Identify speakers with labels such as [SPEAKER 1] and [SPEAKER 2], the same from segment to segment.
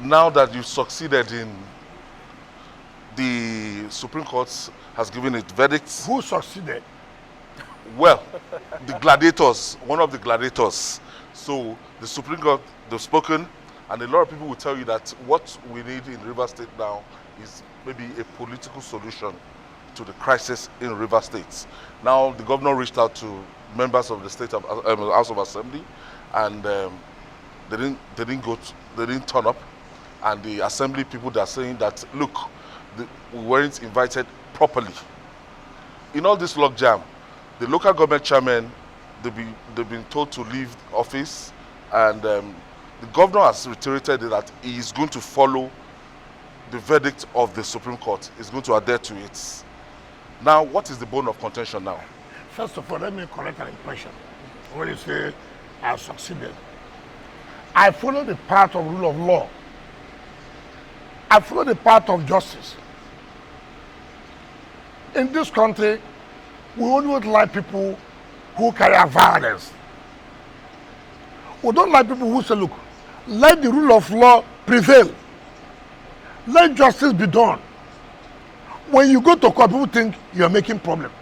[SPEAKER 1] now that you've succeeded in the Supreme Court has given its verdict.
[SPEAKER 2] Who succeeded?
[SPEAKER 1] Well, the gladiators, one of the gladiators. So the Supreme Court, they've spoken, and a lot of people will tell you that what we need in Rivers State now is maybe a political solution to the crisis in Rivers State. Now the governor reached out to members of the state of House of Assembly, and they didn't turn up. And the assembly people, they're saying that, look, we weren't invited properly. In all this logjam, the local government chairman, they've been told to leave office, and the governor has reiterated that he is going to follow the verdict of the Supreme Court. He's going to adhere to it. Now, what is the bone of contention now?
[SPEAKER 2] First of all, let me correct an impression. When you say I have succeeded, I follow the path of rule of law. I follow the path of justice. In this country, we only like people who carry violence. We don't like people who say, look, let the rule of law prevail. Let justice be done. When you go to court, people think you're making problem.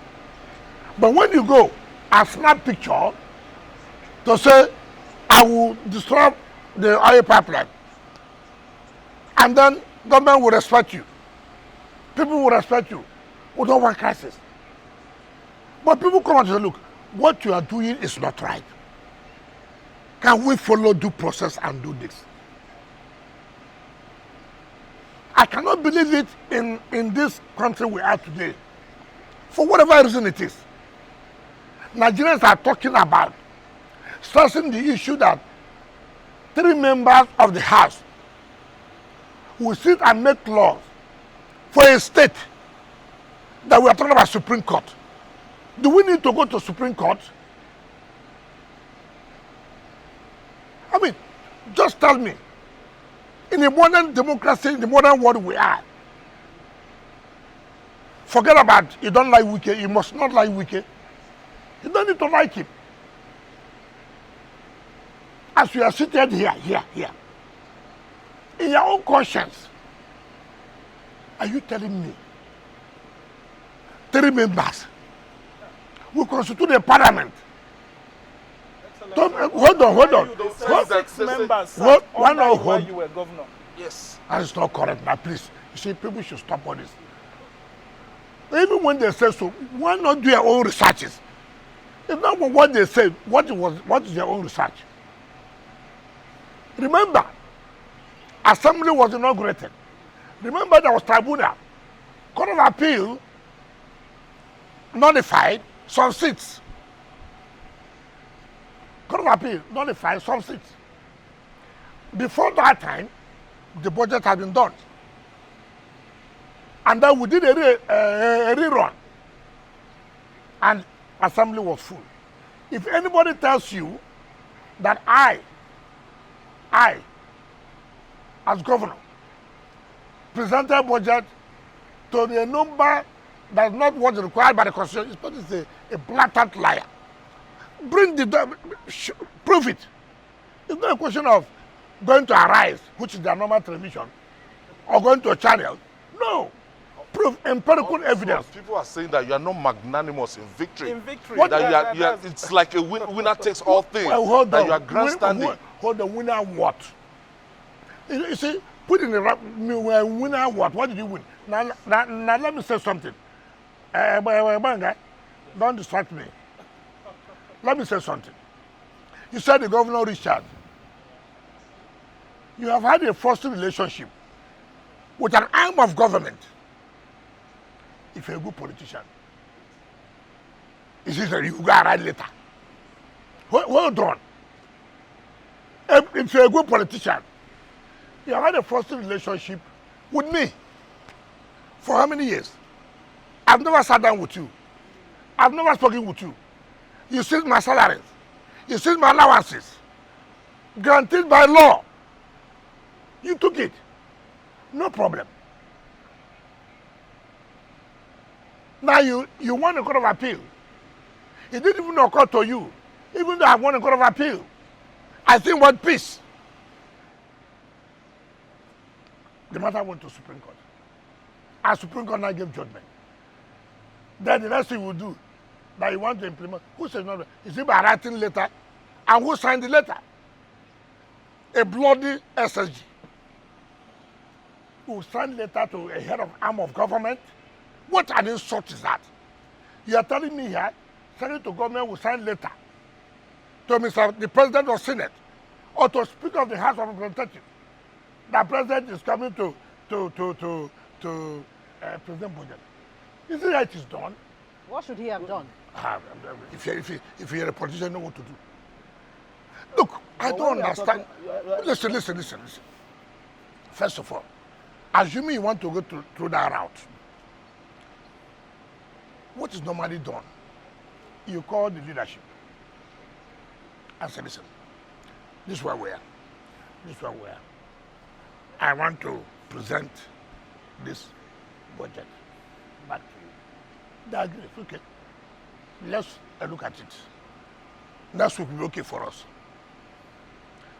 [SPEAKER 2] But when you go and snap picture to say, I will destroy the oil pipeline, and then government will respect you. People will respect you. We don't want crisis. But people come and say, look, what you are doing is not right. Can we follow due process and do this? I cannot believe it in this country we are today. For whatever reason it is. Nigerians are talking about stressing the issue that 3 members of the House will sit and make laws for a state that we are talking about Supreme Court. Do we need to go to Supreme Court? I mean, just tell me, in a modern democracy, in the modern world we are, forget about you don't like Wike, you must not like Wike. You don't need to like him. As we are seated here, in your own conscience, are you telling me 3 members will constitute a parliament? Hold on.
[SPEAKER 3] 6 members while you were governor.
[SPEAKER 1] Yes.
[SPEAKER 2] That is not correct now, please. You see, people should stop all this. Even when they say so, why not do your own researches? It's not what they say, what is their own research? Remember, assembly was inaugurated. Remember there was tribunal. Court of Appeal nullified some seats. Court of Appeal nullified some seats. Before that time, the budget had been done. And then we did a rerun. And assembly was full. If anybody tells you that I, as governor, presented budget to the number that's not what is required by the Constitution, it's a blatant liar. Prove it. It's not a question of going to Arise, which is their normal television, or going to a channel. No. Prove empirical evidence.
[SPEAKER 1] People are saying that you are not magnanimous in victory.
[SPEAKER 3] What?
[SPEAKER 1] That you are, it's like a winner takes all things.
[SPEAKER 2] Hold
[SPEAKER 1] that
[SPEAKER 2] on.
[SPEAKER 1] you are grandstanding.
[SPEAKER 2] Hold on, winner what? You see, put in the winner what? What did you win? Now let me say something. Don't distract me. Let me say something. You said the governor Richard. You have had a frosty relationship with an arm of government. If you're a good politician, it's just that you go right later. Hold on. If you're a good politician, you have had a frosty relationship with me for how many years? I've never sat down with you. I've never spoken with you. You see my salaries. You see my allowances. Guaranteed by law. You took it. No problem. Now you won a Court of Appeal. It didn't even occur to you. Even though I won a Court of Appeal, I still want peace. The matter went to Supreme Court. And Supreme Court now gave judgment. Then the next thing we'll do, that you want to implement, who says no? Is it by writing letter? And who signed the letter? A bloody SSG. Who signed letter to a head of arm of government? What an insult is that? You are telling me here, Secretary to government will sign letter to the President of Senate or to Speaker of the House of Representatives. The President is coming to present budget. Isn't that it is done?
[SPEAKER 4] What should he have done?
[SPEAKER 2] If you're a politician, you know what to do. Look, I don't understand. Listen. First of all, assuming you want to go through that route, what is normally done? You call the leadership and say, listen, this is where we are. I want to present this budget back to you. They agree. Okay. Let's look at it. Next week will be okay for us.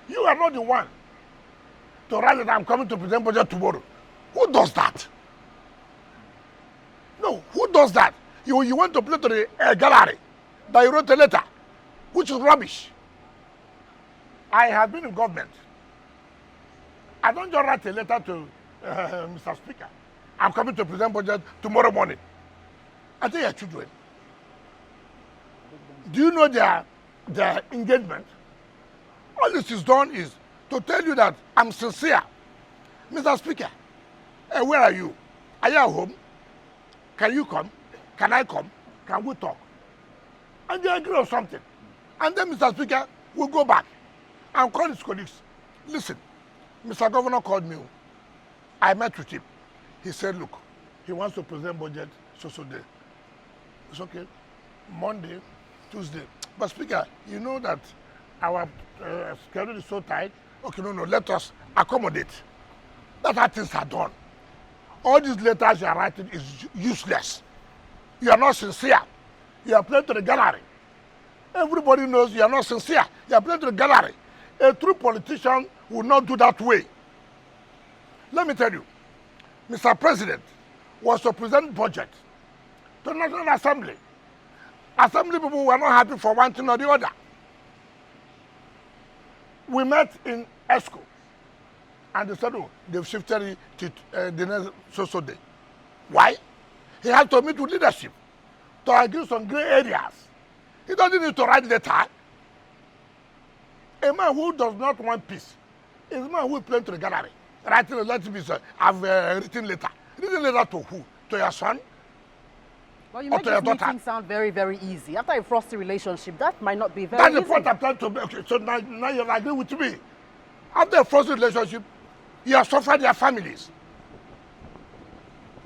[SPEAKER 2] You are not the one to write that I'm coming to present budget tomorrow. Who does that? No, who does that? You went to play to the gallery that you wrote a letter, which is rubbish. I have been in government. I don't just write a letter to Mr. Speaker. I'm coming to present budget tomorrow morning. I think your children. Do you know their engagement? All this is done is to tell you that I'm sincere. Mr. Speaker, where are you? Are you at home? Can you come? Can I come? Can we talk? And they agree on something. And then Mr. Speaker will go back and call his colleagues. Listen, Mr. Governor called me. I met with him. He said, look, he wants to present budget so day. It's okay. Monday, Tuesday. But Speaker, you know that our schedule is so tight. Okay, no, let us accommodate. That's how things are done. All these letters you are writing is useless. You are not sincere. You are playing to the gallery. Everybody knows you are not sincere. You are playing to the gallery. A true politician will not do that way. Let me tell you, Mr. President was to present budget to the National Assembly. Assembly people were not happy for one thing or the other. We met in ESCO, and they said, oh, they've shifted it to the next so day. Why? He had to meet with leadership to agree some gray areas. He doesn't need to write letter. A man who does not want peace is a man who is playing to the gallery. Writing a letter, I've written letter. Written letter to who? To your son?
[SPEAKER 4] Well, you make this meeting sound very, very easy. After a frosty relationship, that might not be very easy.
[SPEAKER 2] That's the point I'm trying to make. Okay, so now you agree with me. After a frosty relationship, you have suffered their families.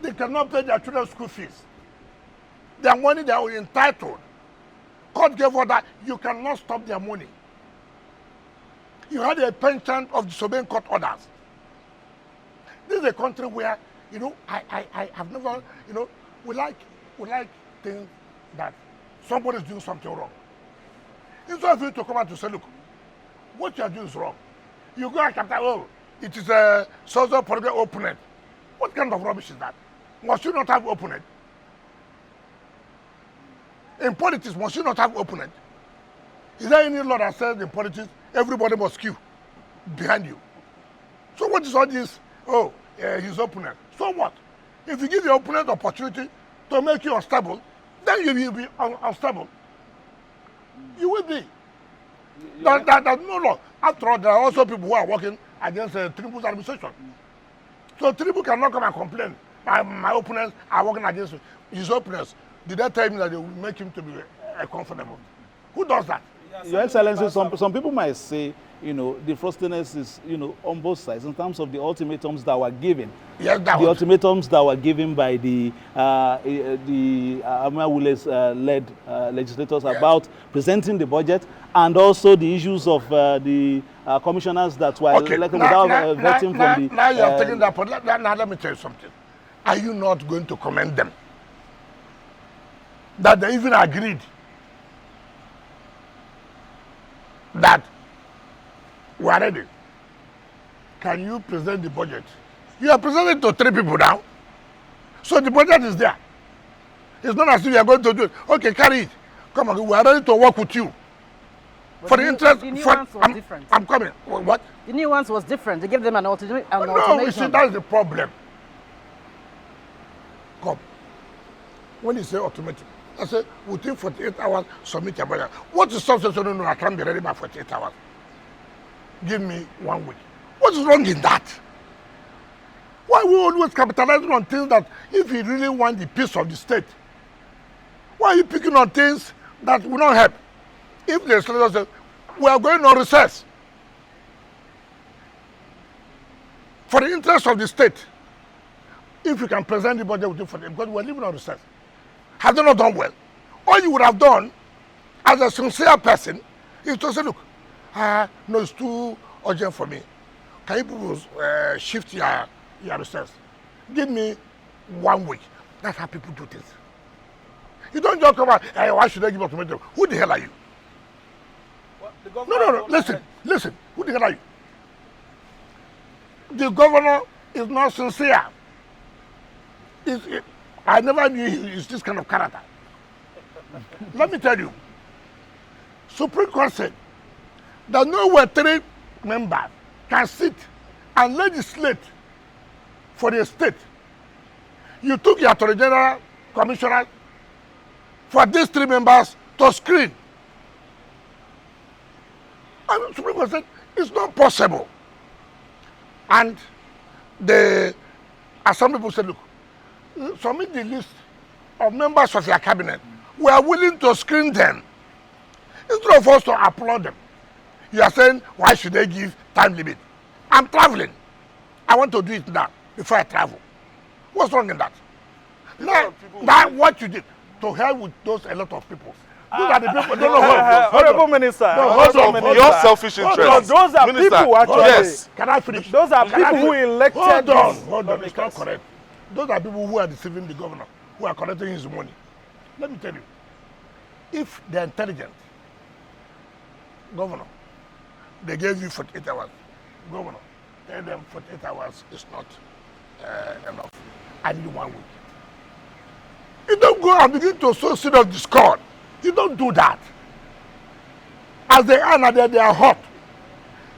[SPEAKER 2] They cannot pay their children's school fees. Their money they are entitled. Court gave order, you cannot stop their money. You had a penchant of disobeying court orders. This is a country where, I have never, we like things that somebody is doing something wrong. Instead of you to come out to say, look, what you are doing is wrong. You go and capture, oh, it is a social political opponent. What kind of rubbish is that? Must you not have opponent? In politics, must you not have opponent? Is there any law that says in politics, everybody must queue behind you? So what is all this? Oh, his opponent. So what? If you give your opponent opportunity to make you unstable, then you will be unstable. You will be. Yeah. There's no law. After all, there are also people who are working against Tinubu's administration. So Tinubu cannot come and complain. My opponents are working against his opponents. Did they tell him that they will make him to be comfortable? Who does that?
[SPEAKER 3] Your Excellency, some people might say, the frostiness is, on both sides in terms of the ultimatums that were given.
[SPEAKER 2] Yes,
[SPEAKER 3] ultimatums that were given by the Amir Wule's-led legislators about presenting the budget, and also the issues of the commissioners that were elected without vetting from the...
[SPEAKER 2] Now you are taking that point. Now let me tell you something. Are you not going to commend them? That they even agreed that we are ready. Can you present the budget You are presenting to 3 people now. So the budget is there. It's not as if you are going to do it. Okay, carry it. Come on, we are ready to work with you.
[SPEAKER 4] But
[SPEAKER 2] For the interest,
[SPEAKER 4] the new
[SPEAKER 2] for,
[SPEAKER 4] ones was different.
[SPEAKER 2] I'm coming. What?
[SPEAKER 4] The new ones was different. They gave them an ultimatum.
[SPEAKER 2] No, you see, that's the problem. Come. When you say automatic, I say within 48 hours, submit your budget. What is substance? No, I can't be ready by 48 hours. Give me 1 week. What's wrong in that? Why are we always capitalizing on things that if you really want the peace of the state, why are you picking on things that will not help? If the legislature says, we are going on recess for the interest of the state, if you can present the budget within 48, because we are living on recess, have they not done well? All you would have done as a sincere person is to say, look, no, it's too urgent for me. Can you people shift your recess? Give me 1 week. That's how people do things. You don't just come out, hey, why should I give ultimatum? Who the hell are you? No. Listen. Who the hell are you? The governor is not sincere. I never knew he's this kind of character. Let me tell you, Supreme Court said that nowhere 3 members can sit and legislate for the state. You took your Attorney General, Commissioner, for these 3 members to screen. And the Supreme Court said it's not possible. And as some people said, look, submit the list of members of your cabinet. We are willing to screen them. Instead of us to applaud them, you are saying, why should they give time limit? I'm traveling. I want to do it now before I travel. What's wrong in that? Now what you did, to hell with those a lot of people. Those are the people.
[SPEAKER 3] Honorable Minister.
[SPEAKER 1] Your selfish interest.
[SPEAKER 3] Those are people actually.
[SPEAKER 1] Yes.
[SPEAKER 2] Can I finish?
[SPEAKER 3] Those are people who elected.
[SPEAKER 2] Hold on. It's not correct. Those are people who are deceiving the governor, who are collecting his money. Let me tell you, if they're intelligent, governor, they gave you 48 hours. Governor, tell them 48 hours is not enough. I need 1 week. You don't go and begin to sow seed of discord. You don't do that. As they are now, they are hot.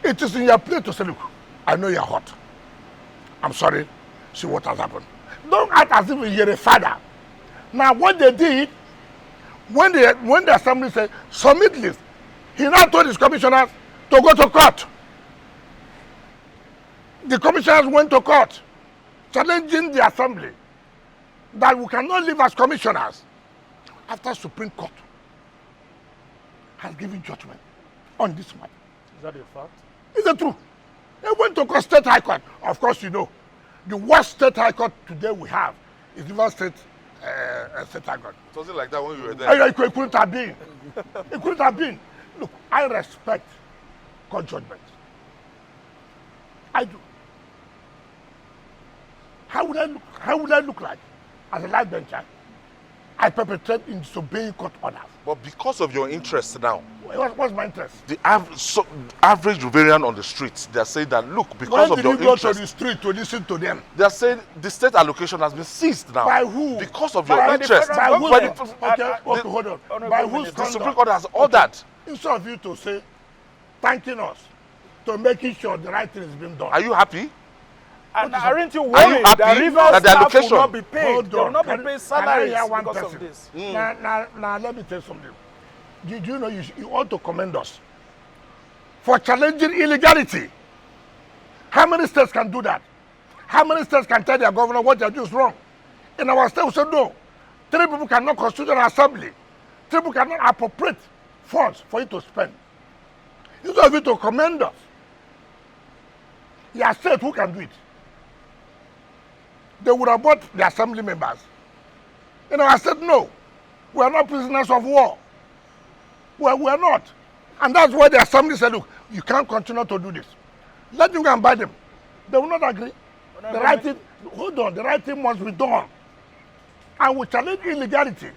[SPEAKER 2] It is in your place to say, look, I know you're hot. I'm sorry. See what has happened. Don't act as if you're a father. Now, what they did, when the assembly said, submit list, he now told his commissioners to go to court. The commissioners went to court, challenging the assembly that we cannot live as commissioners after Supreme Court has given judgment on this matter.
[SPEAKER 3] Is that a fact?
[SPEAKER 2] It's the truth. They went to State High Court. Of course, you know, the worst State High Court today we have is River State High Court.
[SPEAKER 1] Something like that when you were there.
[SPEAKER 2] It couldn't have been. It couldn't have been. Look, I respect court judgment. I do. How would I look like as a life bencher? I perpetrate in disobeying court orders.
[SPEAKER 1] But because of your interest now,
[SPEAKER 2] what's my interest?
[SPEAKER 1] the average Riverian on the streets, they are saying that, look, because of your
[SPEAKER 2] When did you go
[SPEAKER 1] interest,
[SPEAKER 2] to the street to listen to them?
[SPEAKER 1] they are saying the state allocation has been seized now.
[SPEAKER 2] By who?
[SPEAKER 1] Because of
[SPEAKER 2] By
[SPEAKER 1] your
[SPEAKER 2] the
[SPEAKER 1] interest.
[SPEAKER 2] federal
[SPEAKER 1] By
[SPEAKER 2] government. Okay, hold on. By whose
[SPEAKER 1] the Supreme
[SPEAKER 2] conduct?
[SPEAKER 1] Court has ordered.
[SPEAKER 2] Instead of you to say, thanking us, to making sure the right thing is being done.
[SPEAKER 1] Are you happy?
[SPEAKER 3] And aren't you
[SPEAKER 1] Are you
[SPEAKER 3] worried
[SPEAKER 1] happy
[SPEAKER 3] that Rivers
[SPEAKER 1] that the
[SPEAKER 3] staff
[SPEAKER 1] allocation
[SPEAKER 3] will not be paid?
[SPEAKER 2] Hold
[SPEAKER 3] They will
[SPEAKER 2] on.
[SPEAKER 3] not be
[SPEAKER 2] Can
[SPEAKER 3] paid
[SPEAKER 2] I
[SPEAKER 3] salaries
[SPEAKER 2] hear one
[SPEAKER 3] because
[SPEAKER 2] person?
[SPEAKER 3] of this.
[SPEAKER 2] Now, let me tell you something. Do you know you ought to commend us for challenging illegality? How many states can do that? How many states can tell their governor what they do is wrong? In our state, we said no. 3 people cannot constitute an assembly. 3 people cannot appropriate funds for you to spend. Instead of you to commend us, your state, who can do it? They would have bought the assembly members. You know, I said, no, we are not prisoners of war. We are not. And that's why the assembly said, look, you can't continue to do this. Let them go and buy them. They will not agree. The right thing, hold on, the right thing must be done. And we challenge illegality.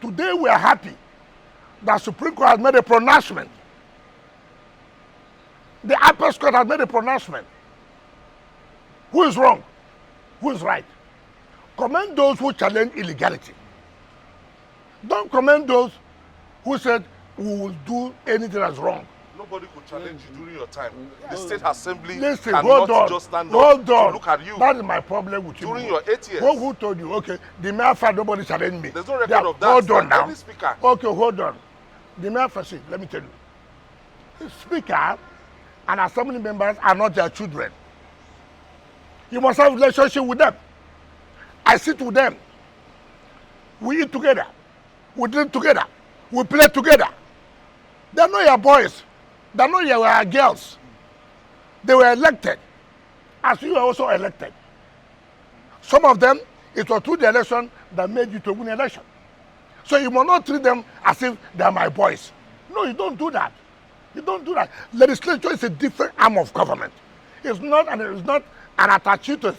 [SPEAKER 2] Today we are happy that Supreme Court has made a pronouncement. The Apex Court has made a pronouncement. Who is wrong? who is right. Commend those who challenge illegality. Don't commend those who said we will do anything that's wrong.
[SPEAKER 1] Nobody could challenge you during your time. The state assembly
[SPEAKER 2] Listen,
[SPEAKER 1] cannot just stand up to look at you.
[SPEAKER 2] That is my problem with you.
[SPEAKER 1] During your 8 years.
[SPEAKER 2] Who told you? Okay, the mayor said nobody challenged me.
[SPEAKER 1] There's no record of that.
[SPEAKER 2] Hold on now.
[SPEAKER 1] Any speaker.
[SPEAKER 2] Okay, hold on. The mayor said, let me tell you. The speaker and assembly members are not their children. You must have a relationship with them. I sit with them. We eat together. We drink together. We play together. They're not your boys. They're not your girls. They were elected, as you were also elected. Some of them, it was through the election that made you to win the election. So you must not treat them as if they're my boys. No, you don't do that. You don't do that. Legislature is a different arm of government. It's not an attached to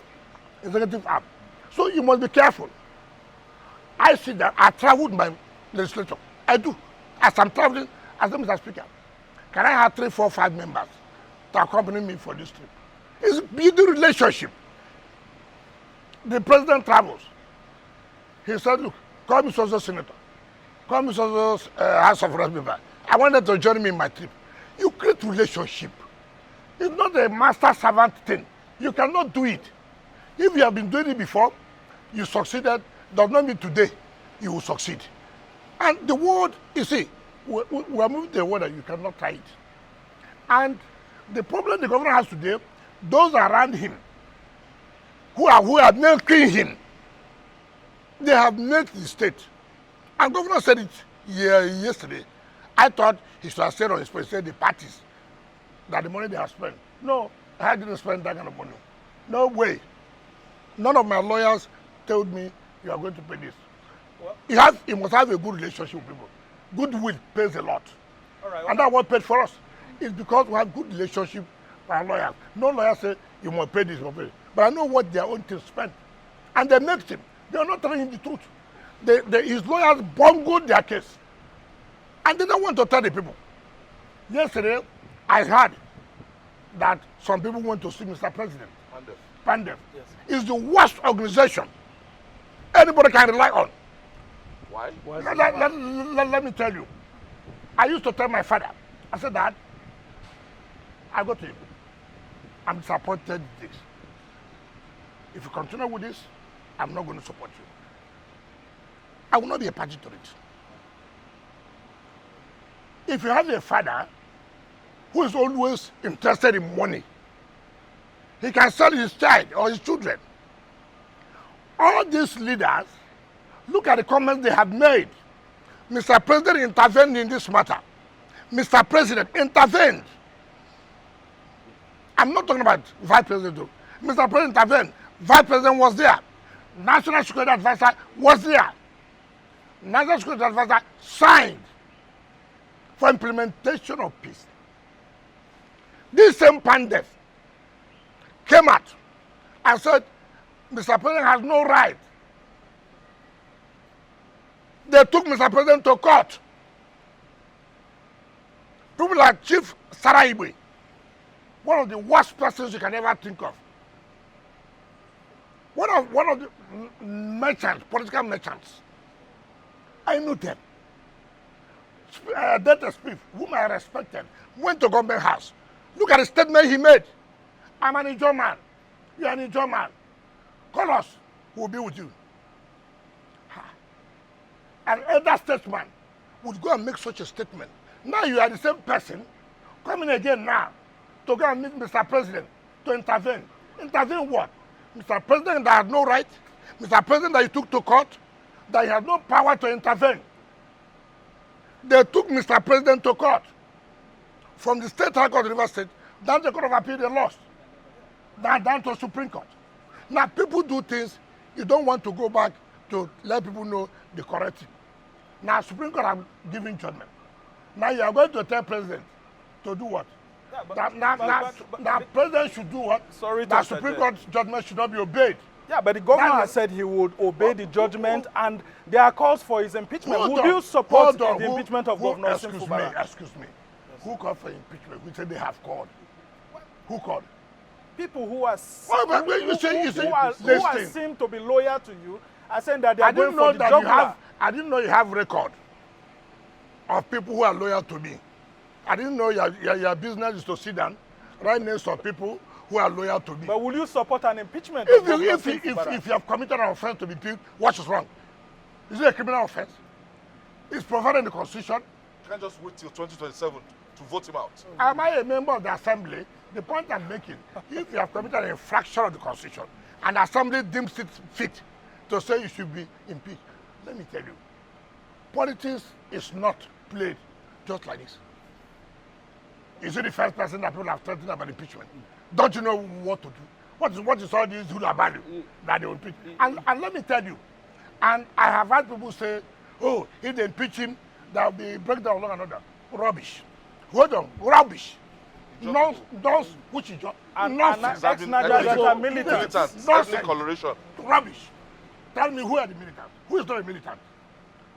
[SPEAKER 2] executive arm. So you must be careful. I see that I traveled my legislature. I do. As I'm traveling, as the Mr. Speaker, can I have 3, 4, 5 members to accompany me for this trip? It's a building relationship. The president travels. He said, look, call me so senator. Call me so House of Representatives. I wanted to join me in my trip. You create relationship. It's not a master-servant thing. You cannot do it. If you have been doing it before, you succeeded, does not mean today you will succeed. And the world, you see, we are moving to a world that you cannot try it. And the problem the governor has today, those around him who are milking him, they have milked the state. And governor said it yesterday. I thought he should have said on his place, the parties, that the money they have spent. No, I didn't spend that kind of money. No way. None of my lawyers told me you are going to pay this. Well, he must have a good relationship with people. Goodwill pays a lot.
[SPEAKER 5] All right,
[SPEAKER 2] and that's what paid for us. It's because we have good relationship with our lawyers. No lawyer say you must pay this, you must pay this. But I know what their own team spent. And they make him. They are not telling him the truth. His lawyers bungled their case. And they don't want to tell the people. Yesterday, I heard that some people went to see Mr. President. Pandef.
[SPEAKER 5] Yes.
[SPEAKER 2] Is the worst organization anybody can rely on.
[SPEAKER 1] Why?
[SPEAKER 2] Let me tell you. I used to tell my father, I said, Dad, I go to him. I'm disappointed with this. If you continue with this, I'm not going to support you. I will not be a party to it. If you have a father who is always interested in money, he can sell his child or his children. All these leaders, look at the comments they have made. Mr. President intervened in this matter. Mr. President intervened. I'm not talking about Vice President though. Mr. President intervened. Vice President was there. National Security Advisor was there. National Security Advisor signed for implementation of peace. This same Pandef came out and said, Mr. President has no right. They took Mr. President to court. People like Chief Saraibe, one of the worst persons you can ever think of. One of the merchants, political merchants. I knew them. Data Smith, whom I respected, went to government house. Look at the statement he made. I'm an Ijaw man. You're an Ijaw man. Call us. We'll be with you. An elder statesman would go and make such a statement. Now you are the same person coming again now to go and meet Mr. President to intervene. Intervene what? Mr. President that had no right? Mr. President that you took to court? That he had no power to intervene. They took Mr. President to court. From the State High Court of River State, down to the Court of Appeal, they lost. Down to Supreme Court. Now people do things, you don't want to go back to let people know the correct thing. Now Supreme Court have given judgment. Now you are going to tell President to do what? Yeah, now President should do what?
[SPEAKER 5] Sorry,
[SPEAKER 2] that Supreme Court judgment should not be obeyed.
[SPEAKER 5] Yeah, but the governor has said he would obey the judgment, and there are calls for his impeachment. Would you support the impeachment of Governor Fubara?
[SPEAKER 2] Excuse me. Yes. Who called for impeachment? We said they have called. Who called?
[SPEAKER 5] people who are
[SPEAKER 2] who
[SPEAKER 5] seem to be loyal to you are saying that they are going for the jugular.
[SPEAKER 2] I didn't know you have record of people who are loyal to me. I didn't know your business is to sit down, write names of people who are loyal to me.
[SPEAKER 5] But will you support an impeachment?
[SPEAKER 2] If you have committed an offense to be impeached, what is wrong? Is it a criminal offense? It's provided in the Constitution.
[SPEAKER 1] You can't just wait till 2027 to vote him out.
[SPEAKER 2] Am I a member of the Assembly? The point I'm making, if you have committed an infraction of the Constitution and the Assembly deems it fit to say you should be impeached, let me tell you, politics is not played just like this. Is it the first person that people have threatened about impeachment? Don't you know what to do? What is all this Huda value that they will impeach? And let me tell you, and I have had people say, oh, if they impeach him, there will be breakdown of law and order. Rubbish. Hold on, rubbish. Nonsense, which is nonsense.
[SPEAKER 1] Nonsense. Coloration.
[SPEAKER 2] Rubbish. Tell me who are the militants? Who is not a militant?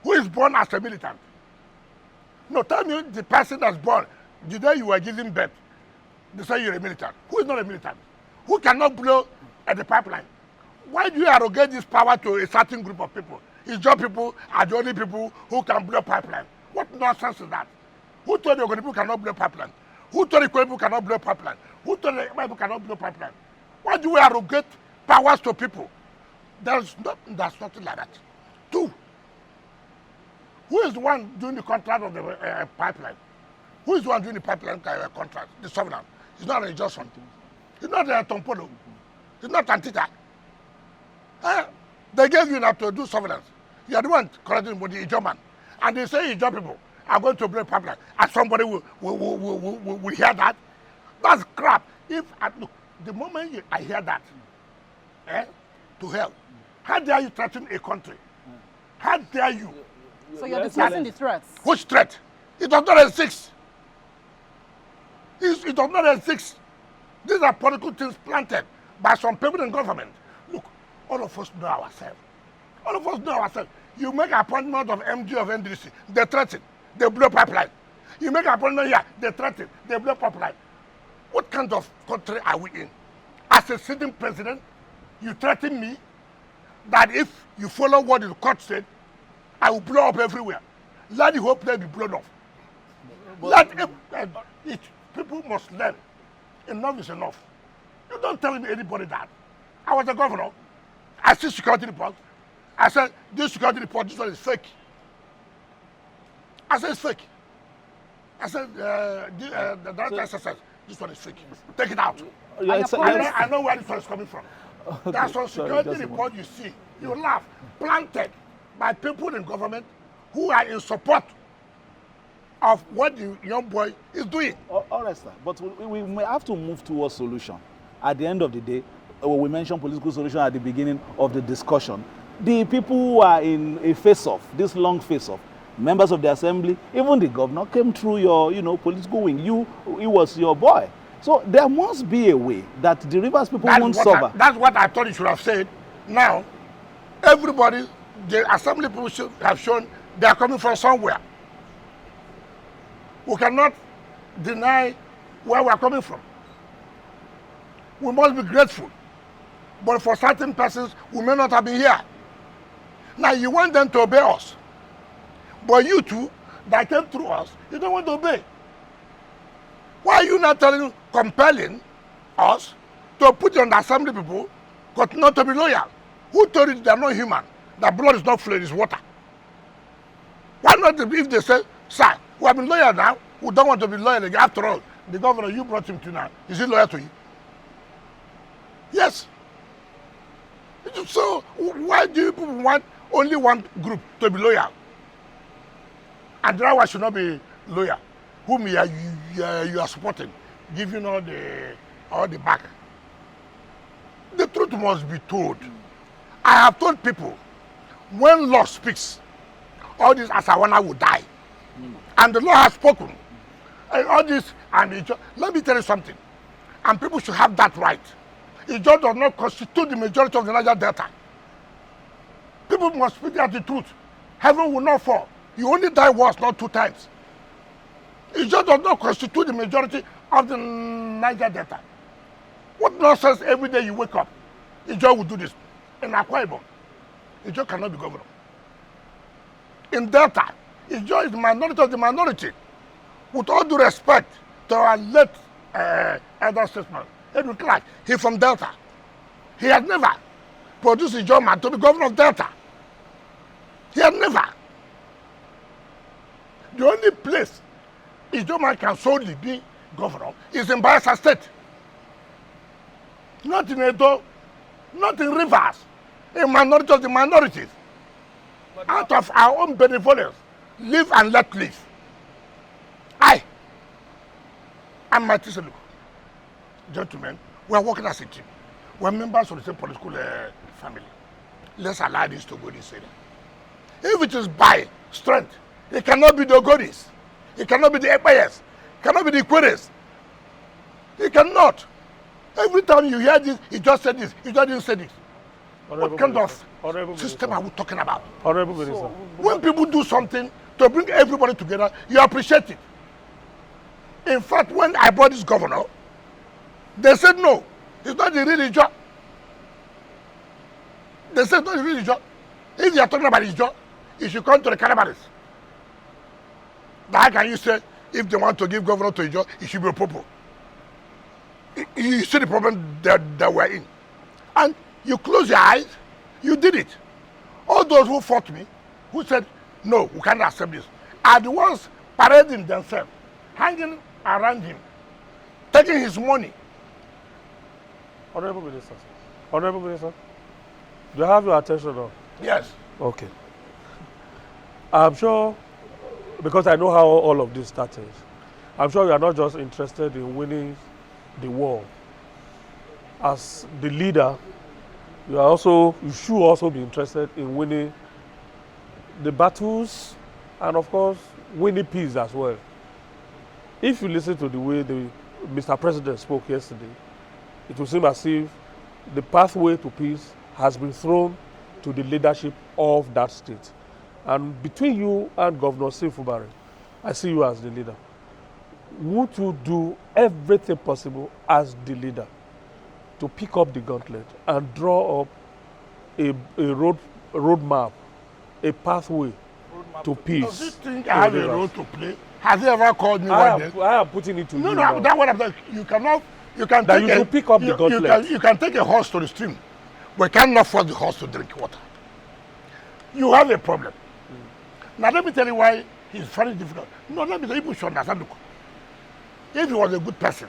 [SPEAKER 2] Who is born as a militant? No, tell me the person that's born the day you were giving birth. They say you're a militant. Who is not a militant? Who cannot blow at the pipeline? Why do you arrogate this power to a certain group of people? It's your people are the only people who can blow pipeline. What nonsense is that? Who told the Ogoni people cannot blow pipeline? Who told the Kwele people cannot blow pipeline? Who told the people cannot blow pipeline? Why do we arrogate powers to people? There's nothing like that. Two, who is the one doing the contract of the pipeline? Who is the one doing the pipeline contract? The sovereign. It's not a Johnson. It's not a Tompolo. It's not Antita. They gave you now to do surveillance. You are the one correcting with the German. And they say Ijaw people are going to break pipeline. And somebody will hear that. That's crap. Look, the moment I hear that, to hell, how dare you threaten a country? How dare you?
[SPEAKER 4] So you're discussing the threats?
[SPEAKER 2] Which threat? It does not exist. It does not exist. These are political things planted by some people in government. Look, all of us know ourselves. All of us know ourselves. You make an appointment of MD of NDC, they threaten, they blow pipeline. You make an appointment here, they threaten, they blow pipeline. What kind of country are we in? As a sitting president, you threaten me that if you follow what the court said, I will blow up everywhere. Let the whole place be blown off. People must learn. Enough is enough. You don't tell me anybody that. I was a governor. I see security report. I said, this security report, this one is fake. I said, it's fake. I said, the director SSS, this one is fake. Take it out. I know where this one is coming from. Okay, that's one security report you see. You laugh. Planted by people in government who are in support of what the young boy is doing.
[SPEAKER 3] All right, sir. But we may have to move towards solution. At the end of the day, we mentioned political solution at the beginning of the discussion. The people who are in a face-off, this long face-off, members of the assembly, even the governor came through your, political wing. He was your boy. So there must be a way that the Rivers people won't suffer.
[SPEAKER 2] That's what I thought you should have said. Now, everybody, the assembly people should have shown they are coming from somewhere. We cannot deny where we are coming from. We must be grateful. But for certain persons, we may not have been here. Now you want them to obey us. But you two that came through us, you don't want to obey. Why are you not compelling us to put on the assembly people, but not to be loyal? Who told you they are not human? That blood is not flowing, it's water. Why not if they say, sir, we have been loyal now, we don't want to be loyal again. After all, the governor you brought him to now, is he loyal to you? Yes. So why do you people want only one group to be loyal? And the other one should not be loyal. Whom you are supporting, giving all the back. The truth must be told. I have told people, when law speaks, all this Asawana will die. And the law has spoken. And all this, let me tell you something. And people should have that right. It just does not constitute the majority of the Niger Delta. People must speak out the truth. Heaven will not fall. You only die once, not 2 times. It just does not constitute the majority of the Niger Delta. What nonsense every day you wake up? Ijo will do this. In Akwa Ibom, Ijo cannot be governor. In Delta, Ijo is the minority of the minority. With all due respect to our late elder statesman, Edwin Clark, he's from Delta. He had never produced Ijo man to be governor of Delta. He had never. The only place Ijo man can solely be governor is in Bayelsa State. Not in Edo, not in Rivers, a minority of the minorities. Out of our own benevolence, live and let live. I'm my Tiselu. Gentlemen, we are working as a team. We are members of the same political family. Let's allow this to go this way. If it is by strength, it cannot be the Ogodis. It cannot be the Epayes. It cannot be the Queries. It cannot. Every time you hear this, he just said this, he just didn't say this. What kind of system are we talking about?
[SPEAKER 6] Honorable Minister.
[SPEAKER 2] When people do something to bring everybody together, you appreciate it. In fact, when I brought this governor, they said no, it's not the real job. They said not the real job. If you are talking about his job, you should come to the Calabaris. How can you say if they want to give governor to his job, it should be a popo? You see the problem that we're in. And you close your eyes, you did it. All those who fought me, who said, no, we cannot accept this, are the ones parading themselves, hanging around him, taking his money.
[SPEAKER 6] Honorable Minister. Honorable Minister. Do you have your attention now?
[SPEAKER 2] Yes.
[SPEAKER 6] Okay. I'm sure, because I know how all of this started, I'm sure you are not just interested in winning the war. As the leader, you should also be interested in winning the battles and of course winning peace as well. If you listen to the way Mr. President spoke yesterday, it will seem as if the pathway to peace has been thrown to the leadership of that state. And between you and Governor Fubara, I see you as the leader. Would you do everything possible as the leader to pick up the gauntlet and draw up a roadmap, a pathway to peace?
[SPEAKER 2] Does he think I have a role to play? Has he ever called me one day?
[SPEAKER 6] I am putting it to you.
[SPEAKER 2] No,
[SPEAKER 6] now.
[SPEAKER 2] that's what I'm saying. You can
[SPEAKER 6] that
[SPEAKER 2] take
[SPEAKER 6] you should pick up the gauntlet.
[SPEAKER 2] You can take a horse to the stream, but you cannot force the horse to drink water. You have a problem. Now let me tell you why it's very difficult. No, let me tell you, people should understand. Look, if he was a good person,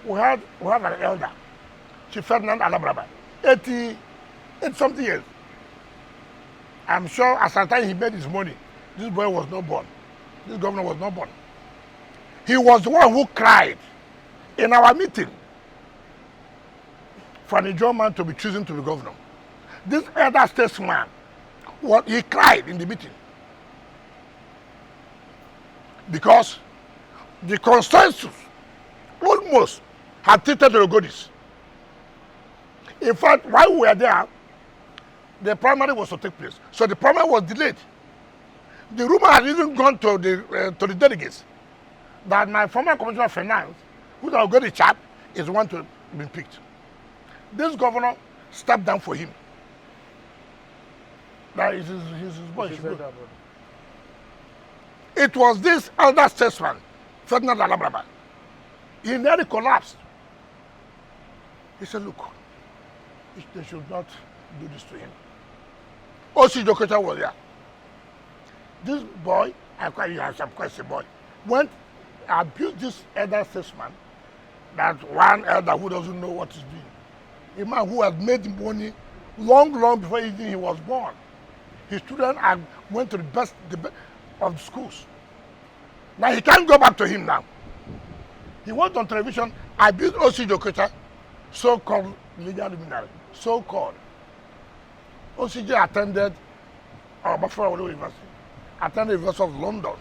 [SPEAKER 2] we have an elder, Chief Ferdinand Alabraba, 80 something years. I'm sure as the time he made his money, this boy was not born. This governor was not born. He was the one who cried in our meeting for the Ijaw man to be chosen to be governor. This elder statesman, he cried in the meeting. Because the consensus almost had treated the Ogodis. In fact, while we were there, the primary was to take place. So the primary was delayed. The rumor had even gone to the delegates that my former commissioner of finance, who's an Ogodi chap, is one to be picked. This governor stepped down for him. That is his boy. It was this elder statesman, Ferdinand Alabraba. He nearly collapsed. He said, look, they should not do this to him. O.C. Jokocha was there. This boy, I'm quite a boy, went and abused this elder statesman, that one elder who doesn't know what he's doing. A man who had made money long before even he was born. His children went to the best of the schools. Now he can't go back to him now. He went on television, abused O.C. Jokocha, so-called legal luminary, so-called. OCJ attended Buffalo University, attended the University of London,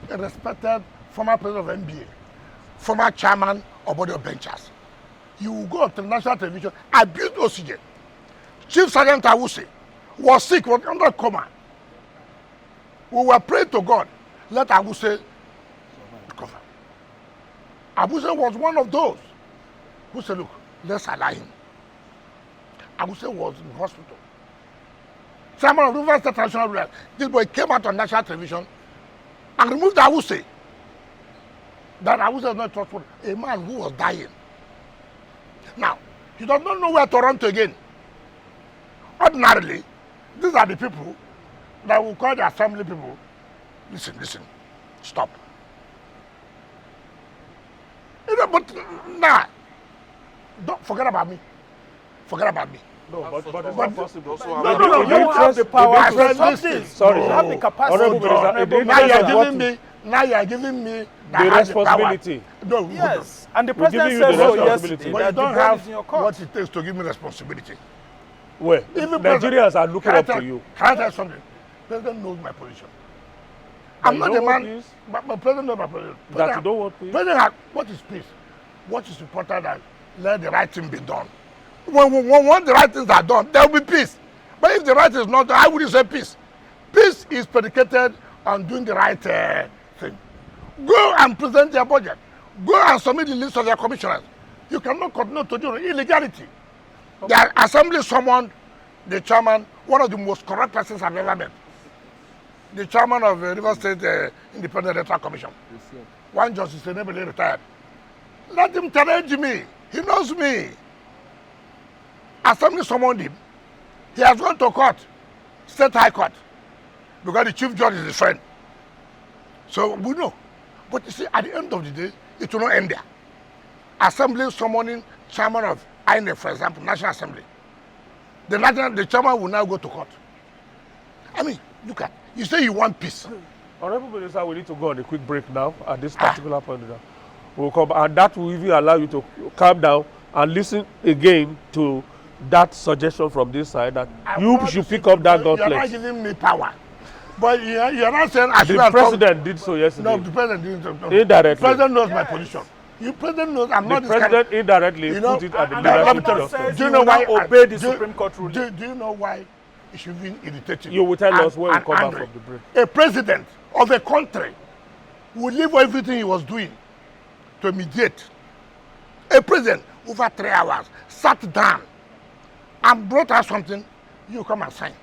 [SPEAKER 2] a respected former president of NBA, former chairman of Board of Benchers. You will go to national television, abuse OCJ. Chief Sergeant Awuse was sick, was under coma. We were praying to God, let Awuse recover. Awuse was one of those who said, look, let's allow him. Awuse was in hospital. Chairman of Rivers State Traditional Rulers, this boy came out on national television and removed Awuse. That Awuse was not trustworthy. A man who was dying. Now, he does not know where to run to again. Ordinarily, these are the people that will call the assembly people. Listen, stop. You know, but now, don't forget about me. Forget about me.
[SPEAKER 6] No, but it's not possible.
[SPEAKER 5] No, you don't have the power to stop this.
[SPEAKER 6] Sorry,
[SPEAKER 5] you have the capacity.
[SPEAKER 2] Now you are giving me
[SPEAKER 6] the responsibility.
[SPEAKER 2] No,
[SPEAKER 5] yes, and the
[SPEAKER 6] We're
[SPEAKER 5] president
[SPEAKER 6] giving you
[SPEAKER 5] said
[SPEAKER 6] the
[SPEAKER 5] so
[SPEAKER 6] responsibility.
[SPEAKER 5] yesterday.
[SPEAKER 2] but you
[SPEAKER 5] that
[SPEAKER 2] don't
[SPEAKER 5] the ball
[SPEAKER 2] have
[SPEAKER 5] is in your court.
[SPEAKER 2] what it takes to give me responsibility.
[SPEAKER 6] Well,
[SPEAKER 2] Even
[SPEAKER 6] Nigerians are looking up to you.
[SPEAKER 2] Can I tell you something? President knows my position. I'm
[SPEAKER 6] you
[SPEAKER 2] not
[SPEAKER 6] don't
[SPEAKER 2] the
[SPEAKER 6] want
[SPEAKER 2] man,
[SPEAKER 6] peace?
[SPEAKER 2] but President knows my position.
[SPEAKER 6] That you don't want peace?
[SPEAKER 2] President, what is peace? What is important that let the right thing be done. When the right things are done, there will be peace. But if the right is not done, how would you say peace? Peace is predicated on doing the right thing. Go and present your budget. Go and submit the list of your commissioners. You cannot continue to do illegality. Okay. The assembly summoned the chairman, one of the most corrupt persons I've ever met. The chairman of the River State Independent Electoral Commission. One justice, Odili, retired. Let him challenge me. He knows me. Assembly summoned him. He has gone to court, State High Court, because the chief judge is his friend. So we know. But you see, at the end of the day, it will not end there. Assembly summoning chairman of INEC, for example, National Assembly. The chairman will now go to court. I mean, look at, you say you want peace.
[SPEAKER 6] Honorable Minister, we need to go on a quick break now at this particular point. We'll come, and that will even allow you to calm down and listen again to that suggestion from this side that you should pick up that gauntlet.
[SPEAKER 2] You're not giving me power. But you're not saying I should
[SPEAKER 6] The president did so yesterday.
[SPEAKER 2] No, the president didn't. No.
[SPEAKER 6] Indirectly.
[SPEAKER 2] The president knows my position. The president knows I'm not
[SPEAKER 6] The
[SPEAKER 2] this
[SPEAKER 6] president
[SPEAKER 2] kind.
[SPEAKER 6] indirectly
[SPEAKER 2] You know,
[SPEAKER 6] put it at the
[SPEAKER 2] let me
[SPEAKER 6] leadership
[SPEAKER 2] tell you,
[SPEAKER 6] justice.
[SPEAKER 2] do you know why
[SPEAKER 5] obey the Supreme Court ruling?
[SPEAKER 2] Do you know why it should be irritating?
[SPEAKER 6] You will tell
[SPEAKER 2] and,
[SPEAKER 6] us when we come back
[SPEAKER 2] angry.
[SPEAKER 6] from the break.
[SPEAKER 2] A president of a country will leave everything he was doing to mediate. A president over 3 hours sat down and brought out something. You come and sign.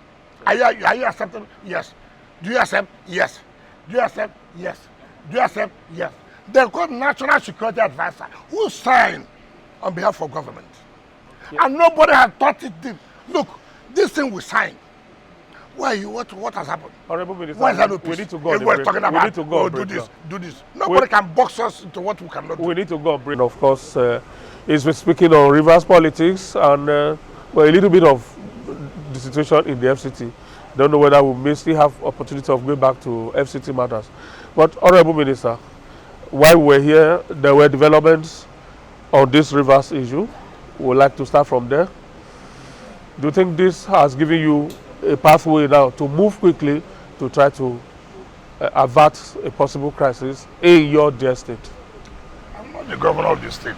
[SPEAKER 2] Are you accepting? Yes. Do you accept? Yes. Do you accept? Yes. Do you accept? Yes. They called National Security Advisor who signed on behalf of government. Yeah. And nobody had thought it deep. Look, this thing we signed. Why you? What has happened?
[SPEAKER 6] Honorable Minister,
[SPEAKER 2] Why is that no
[SPEAKER 6] we
[SPEAKER 2] peace?
[SPEAKER 6] need to go on the
[SPEAKER 2] Everyone's
[SPEAKER 6] break.
[SPEAKER 2] talking about,
[SPEAKER 6] We need to go on
[SPEAKER 2] do
[SPEAKER 6] break
[SPEAKER 2] this,
[SPEAKER 6] now.
[SPEAKER 2] do this. Nobody can box us into what we cannot do.
[SPEAKER 6] We need to go on break. Of course, he's been speaking on Rivers politics and well, a little bit of the situation in the FCT. Don't know whether we may still have opportunity of going back to FCT matters. But Honorable Minister, while we're here, there were developments on this Rivers issue. We would like to start from there. Do you think this has given you a pathway now to move quickly to try to avert a possible crisis in your dear state?
[SPEAKER 2] I'm not the governor of the state.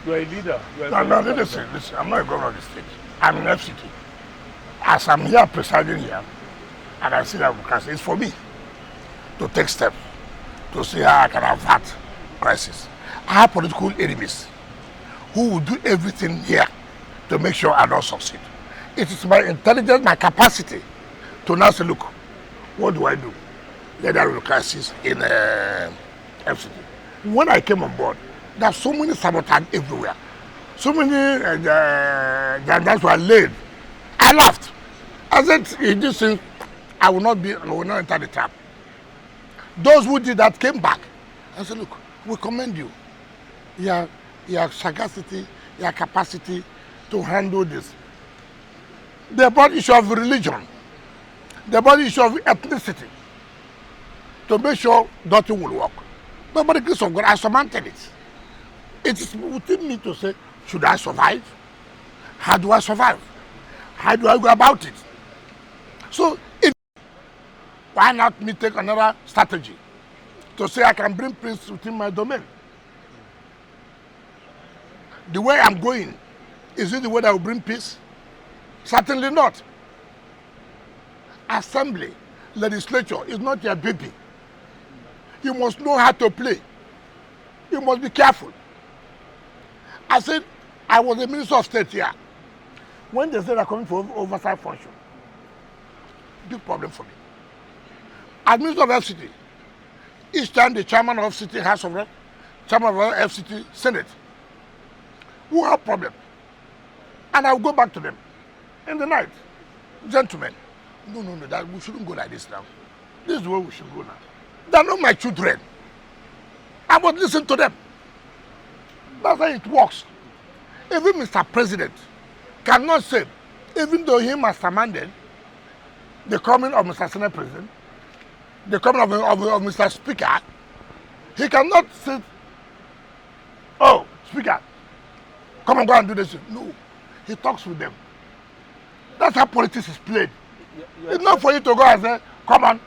[SPEAKER 6] You are a leader.
[SPEAKER 2] No, listen. I'm not a governor of the state. I'm an FCT. As I'm here presiding here, and I see that crisis, it's for me to take steps to see how I can avert crisis. I have political enemies who will do everything here to make sure I don't succeed. It is my intelligence, my capacity to now say, look, what do I do? Let there be a crisis in FCT. When I came on board, there are so many sabotage everywhere. So many gendarmes were laid. I laughed. I said, in this thing, I will not enter the trap. Those who did that came back. I said, look, we commend you. Your sagacity, your capacity to handle this. They brought issue of religion. They brought issue of ethnicity to make sure nothing will work. But by the grace of God, I surmounted it. It is within me to say, should I survive? How do I survive? How do I go about it? So, why not me take another strategy to say I can bring peace within my domain? The way I'm going, is it the way that will bring peace? Certainly not. Assembly, legislature is not your baby. You must know how to play. You must be careful. I said, I was a minister of state here. When they said they're coming for oversight function, big problem for me. As minister of FCT, each time the chairman of FCT House of Rep, chairman of FCT Senate, who have problem, and I'll go back to them in the night. Gentlemen, no, that we shouldn't go like this now. This is where we should go now. They're not my children. I must listen to them. That's how it works. Even Mr. President cannot say, even though he masterminded the coming of Mr. Senate President, the coming of Mr. Speaker, he cannot say, oh, Speaker, come and go and do this. No, he talks with them. That's how politics is played. It's not for you to go and say, come on.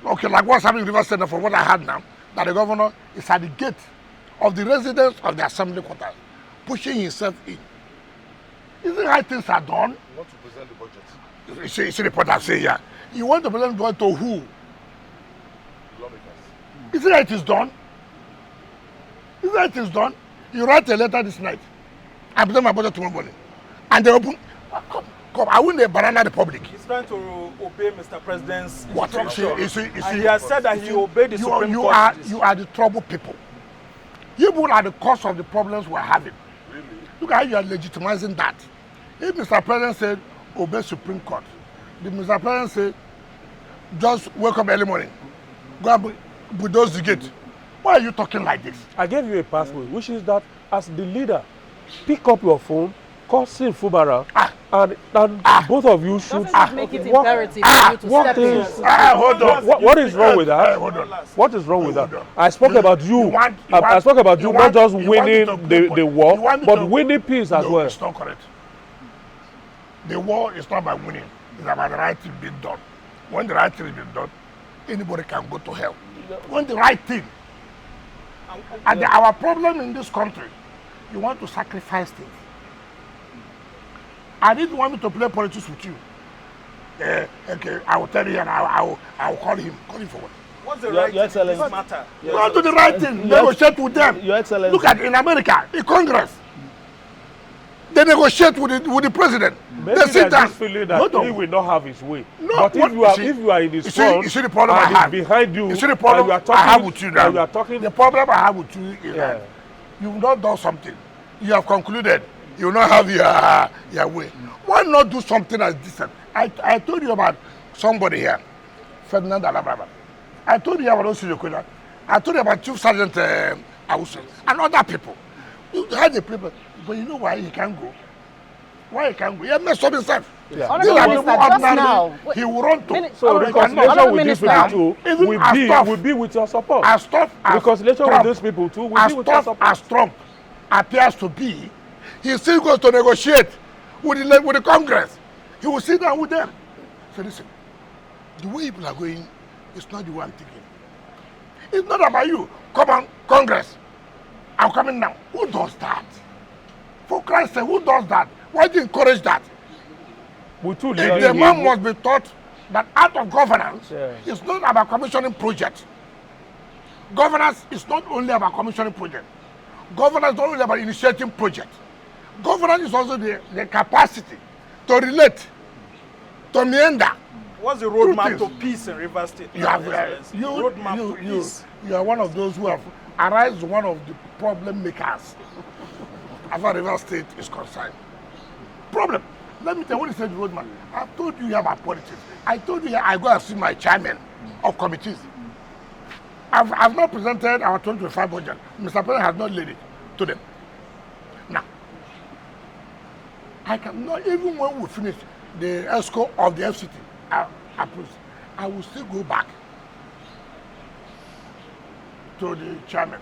[SPEAKER 2] Okay, like what's happening in River State, from what I heard now, that the governor is at the gate of the residence of the assembly quarters, pushing himself in. Isn't how things are done?
[SPEAKER 1] You want to present the budget?
[SPEAKER 2] You see the point I say here. You want to present the budget to who?
[SPEAKER 1] Lawmakers.
[SPEAKER 2] Isn't how it is done? Isn't how it is done? You write a letter this night. I present my budget tomorrow morning. And they open. Come, I win the banana the public.
[SPEAKER 5] He's trying to obey Mr. President's
[SPEAKER 2] What?
[SPEAKER 5] instruction. And he has said that he obeyed the Supreme Court.
[SPEAKER 2] You are the trouble people. You people are the cause of the problems we're having.
[SPEAKER 1] Really?
[SPEAKER 2] Look at how you are legitimizing that. If Mr. President said, obey Supreme Court, the Mr. President said, just wake up early morning, go and bulldoze the gate. Why are you talking like this?
[SPEAKER 6] I gave you a pathway, which is that as the leader, pick up your phone, call Sin Fubara, and both of you should
[SPEAKER 4] Doesn't it make it imperative for you to step in?
[SPEAKER 2] Hold on.
[SPEAKER 6] What is wrong with that?
[SPEAKER 2] Hold on.
[SPEAKER 6] What is wrong with that?
[SPEAKER 2] Hold on.
[SPEAKER 6] I spoke about you. I spoke about you not just winning the war, but winning peace as well.
[SPEAKER 2] It's not correct. The war is not about winning. It's about the right thing being done. When the right thing is being done, anybody can go to hell. When the right thing. And our problem in this country, you want to sacrifice things. I didn't want me to play politics with you. Okay, I will tell you and I will call him. Call him for what?
[SPEAKER 5] What's the right thing? It doesn't matter.
[SPEAKER 2] You want to do the right thing. Negotiate with them.
[SPEAKER 3] Your Excellency.
[SPEAKER 2] Look at in America, in Congress. They negotiate with the president.
[SPEAKER 6] Maybe
[SPEAKER 2] they sit down.
[SPEAKER 6] This feeling that he will not have his way.
[SPEAKER 2] No,
[SPEAKER 6] but if you are in his front,
[SPEAKER 2] you see the problem I
[SPEAKER 6] and
[SPEAKER 2] have.
[SPEAKER 6] he's behind you,
[SPEAKER 2] You see the problem
[SPEAKER 6] and you are talking,
[SPEAKER 2] I have with you now.
[SPEAKER 6] and you are talking,
[SPEAKER 2] the problem I have with you is that you've not done something. You have concluded you will not have your way. Why not do something as decent? I told you about somebody here, Ferdinand Alabraba. I told you about Osiriokula. I told you about Chief Sergeant Awusu and other people. You had the people, but you know why he can't go? Why he can't go? He messed up himself.
[SPEAKER 4] Honorable Minister, just now.
[SPEAKER 2] He will run to.
[SPEAKER 6] So reconciliation with these people too will be with your support.
[SPEAKER 2] As tough as
[SPEAKER 6] reconciliation
[SPEAKER 2] Trump,
[SPEAKER 6] with these people too will be with your support.
[SPEAKER 2] As Trump appears to be, he still goes to negotiate with the Congress. He will sit down with them. So listen, the way people are going, it's not the way I'm thinking. It's not about you. Come on, Congress. I'm coming now. Who does that? For Christ's sake, who does that? Why do you encourage that? If the man must be taught that art of governance is not about commissioning projects. Governance is not only about commissioning projects. Governance is not only about initiating projects. Governance is also the capacity to relate, to meander.
[SPEAKER 5] What's the roadmap to peace in River State?
[SPEAKER 2] You are one of those who have arise one of the problem makers as far as River State is concerned. Problem. Let me tell you what is the roadmap. I've told you here about politics. I told you here I go and see my chairman of committees. I've not presented our 2025 budget. Mr. President has not laid it to them. Now, I cannot, even when we finish the ESCO of the FCT, I will still go back to the chairman.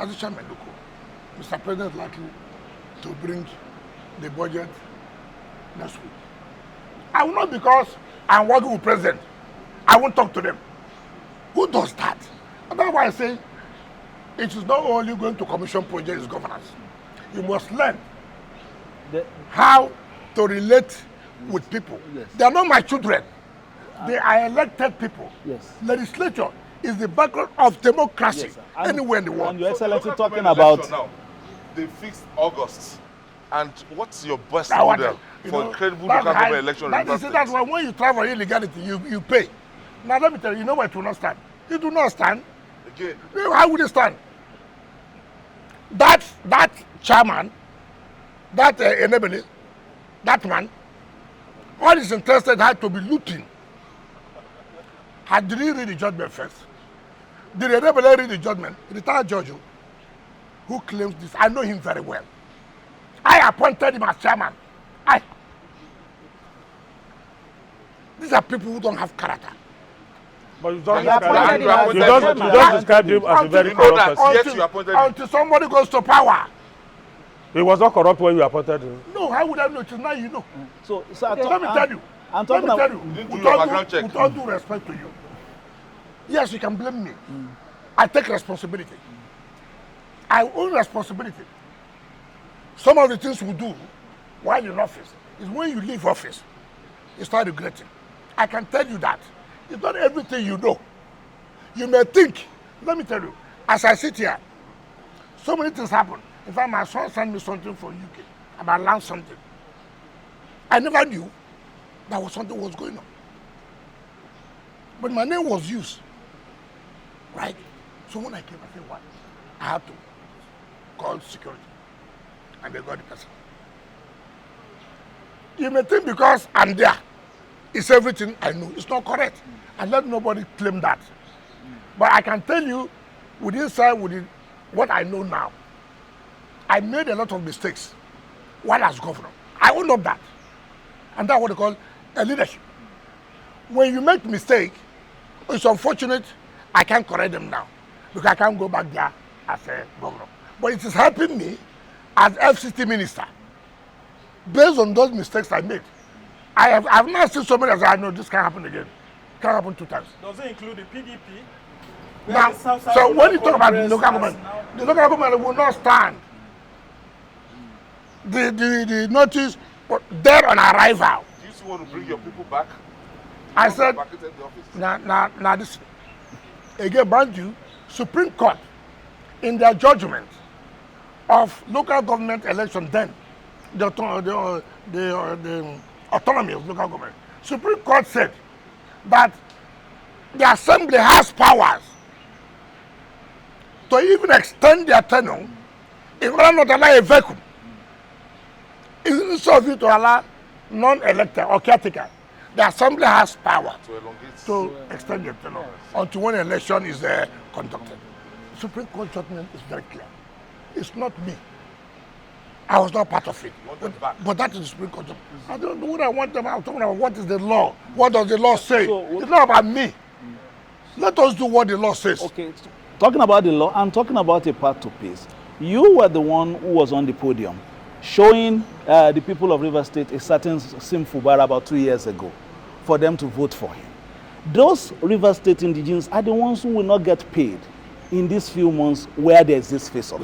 [SPEAKER 2] As the chairman, look, Mr. President is likely to bring the budget next week. I will not, because I'm working with President. I won't talk to them. Who does that? And that's why I say it is not only going to commission projects governance. You must learn how to relate with people.
[SPEAKER 3] Yes.
[SPEAKER 2] They are not my children. They are elected people.
[SPEAKER 3] Yes.
[SPEAKER 2] Legislature is the background of democracy
[SPEAKER 3] Yes,
[SPEAKER 2] anywhere in the world.
[SPEAKER 3] And Your Excellency talking about
[SPEAKER 1] they fixed August. And what's your best
[SPEAKER 2] Now,
[SPEAKER 1] model
[SPEAKER 2] you
[SPEAKER 1] for
[SPEAKER 2] know,
[SPEAKER 1] credible
[SPEAKER 2] that's
[SPEAKER 1] local
[SPEAKER 2] high-
[SPEAKER 1] government election in
[SPEAKER 2] that
[SPEAKER 1] Rivers
[SPEAKER 2] is-
[SPEAKER 1] State?
[SPEAKER 2] That's why when you try for illegality, you pay. Now let me tell you, you know why it will not stand? It will not stand.
[SPEAKER 1] Again,
[SPEAKER 2] How would it stand? That chairman, that enabling, that man, all his interested had to be looting. Did he read the judgment first? Did the enabler read the judgment? The retired judge who claims this, I know him very well. I appointed him as chairman. These are people who don't have character.
[SPEAKER 6] But you just
[SPEAKER 4] You appointed him as
[SPEAKER 6] you just described him as a very
[SPEAKER 1] You know
[SPEAKER 6] corrupt
[SPEAKER 1] that.
[SPEAKER 6] person.
[SPEAKER 1] Yes, you appointed him.
[SPEAKER 2] Until somebody goes to power.
[SPEAKER 6] He was not corrupt when you appointed him.
[SPEAKER 2] No, how would I know? Till now you know.
[SPEAKER 3] So, sir,
[SPEAKER 2] Let me tell you.
[SPEAKER 3] I'm
[SPEAKER 2] Let
[SPEAKER 3] talking
[SPEAKER 2] me tell
[SPEAKER 3] about.
[SPEAKER 2] you.
[SPEAKER 1] didn't do
[SPEAKER 2] With
[SPEAKER 1] your
[SPEAKER 2] all
[SPEAKER 1] background check.
[SPEAKER 2] with all due respect to you. Yes, you can blame me. I take responsibility. I own responsibility. Some of the things we do while in office is when you leave office, you start regretting. I can tell you that. It's not everything you know. You may think, let me tell you, as I sit here, so many things happen. In fact, my son sent me something from UK about learn something. I never knew that was something was going on. But my name was used. Right? So when I came, I said, what? I had to call security. And they got the person. You may think because I'm there, it's everything I know. It's not correct. And let nobody claim that. But I can tell you, with what I know now, I made a lot of mistakes while as governor. I own up that. And that's what they call a leadership. When you make mistake, it's unfortunate I can't correct them now because I can't go back there as a governor. But it is helping me as FCT minister based on those mistakes I made. I've not seen so many as I know this can happen again. It can happen 2 times.
[SPEAKER 5] Does it include the PDP?
[SPEAKER 2] Now, so when you talk about the local government, the local government will not stand. The notice there on arrival.
[SPEAKER 1] Do you still want to bring your people back?
[SPEAKER 2] I said,
[SPEAKER 1] Vacated the office.
[SPEAKER 2] now this again, mind you, Supreme Court in their judgment of local government election then, the autonomy of local government, Supreme Court said that the assembly has powers to even extend their tenure in order not to allow a vacuum. Instead of you to allow non-elected or caretaker, the assembly has power
[SPEAKER 1] To elongate.
[SPEAKER 2] to extend their tenure until when election is conducted. Supreme Court judgment is very clear. It's not me. I was not part of it.
[SPEAKER 1] Want them back.
[SPEAKER 2] But that is the Supreme Court judgment. I don't know what I want them. I'm talking about what is the law. What does the law say?
[SPEAKER 3] So,
[SPEAKER 2] it's not about me. Let us do what the law says.
[SPEAKER 3] Okay, talking about the law and talking about a path to peace. You were the one who was on the podium showing the people of Rivers State a certain Sim Fubara about 2 years ago for them to vote for him. Those Rivers State indigenes are the ones who will not get paid in these few months where there's this face-off.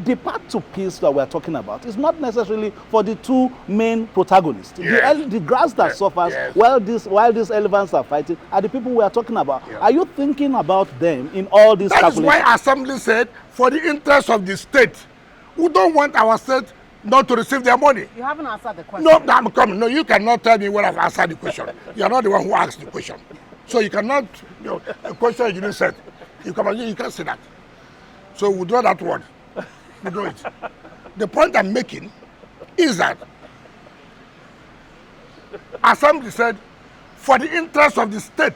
[SPEAKER 3] The path to peace that we're talking about is not necessarily for the two main protagonists. The grass that suffers while these elephants are fighting are the people we are talking about. Are you thinking about them in all these calculations?
[SPEAKER 2] That is why Assembly said, for the interest of the state, we don't want our state not to receive their money.
[SPEAKER 4] You haven't answered the question.
[SPEAKER 2] No, I'm coming. No, you cannot tell me when I've answered the question. You are not the one who asked the question. So you cannot, a question you didn't say. You can't say that. So we draw that word. We do it. The point I'm making is that Assembly said, for the interest of the state,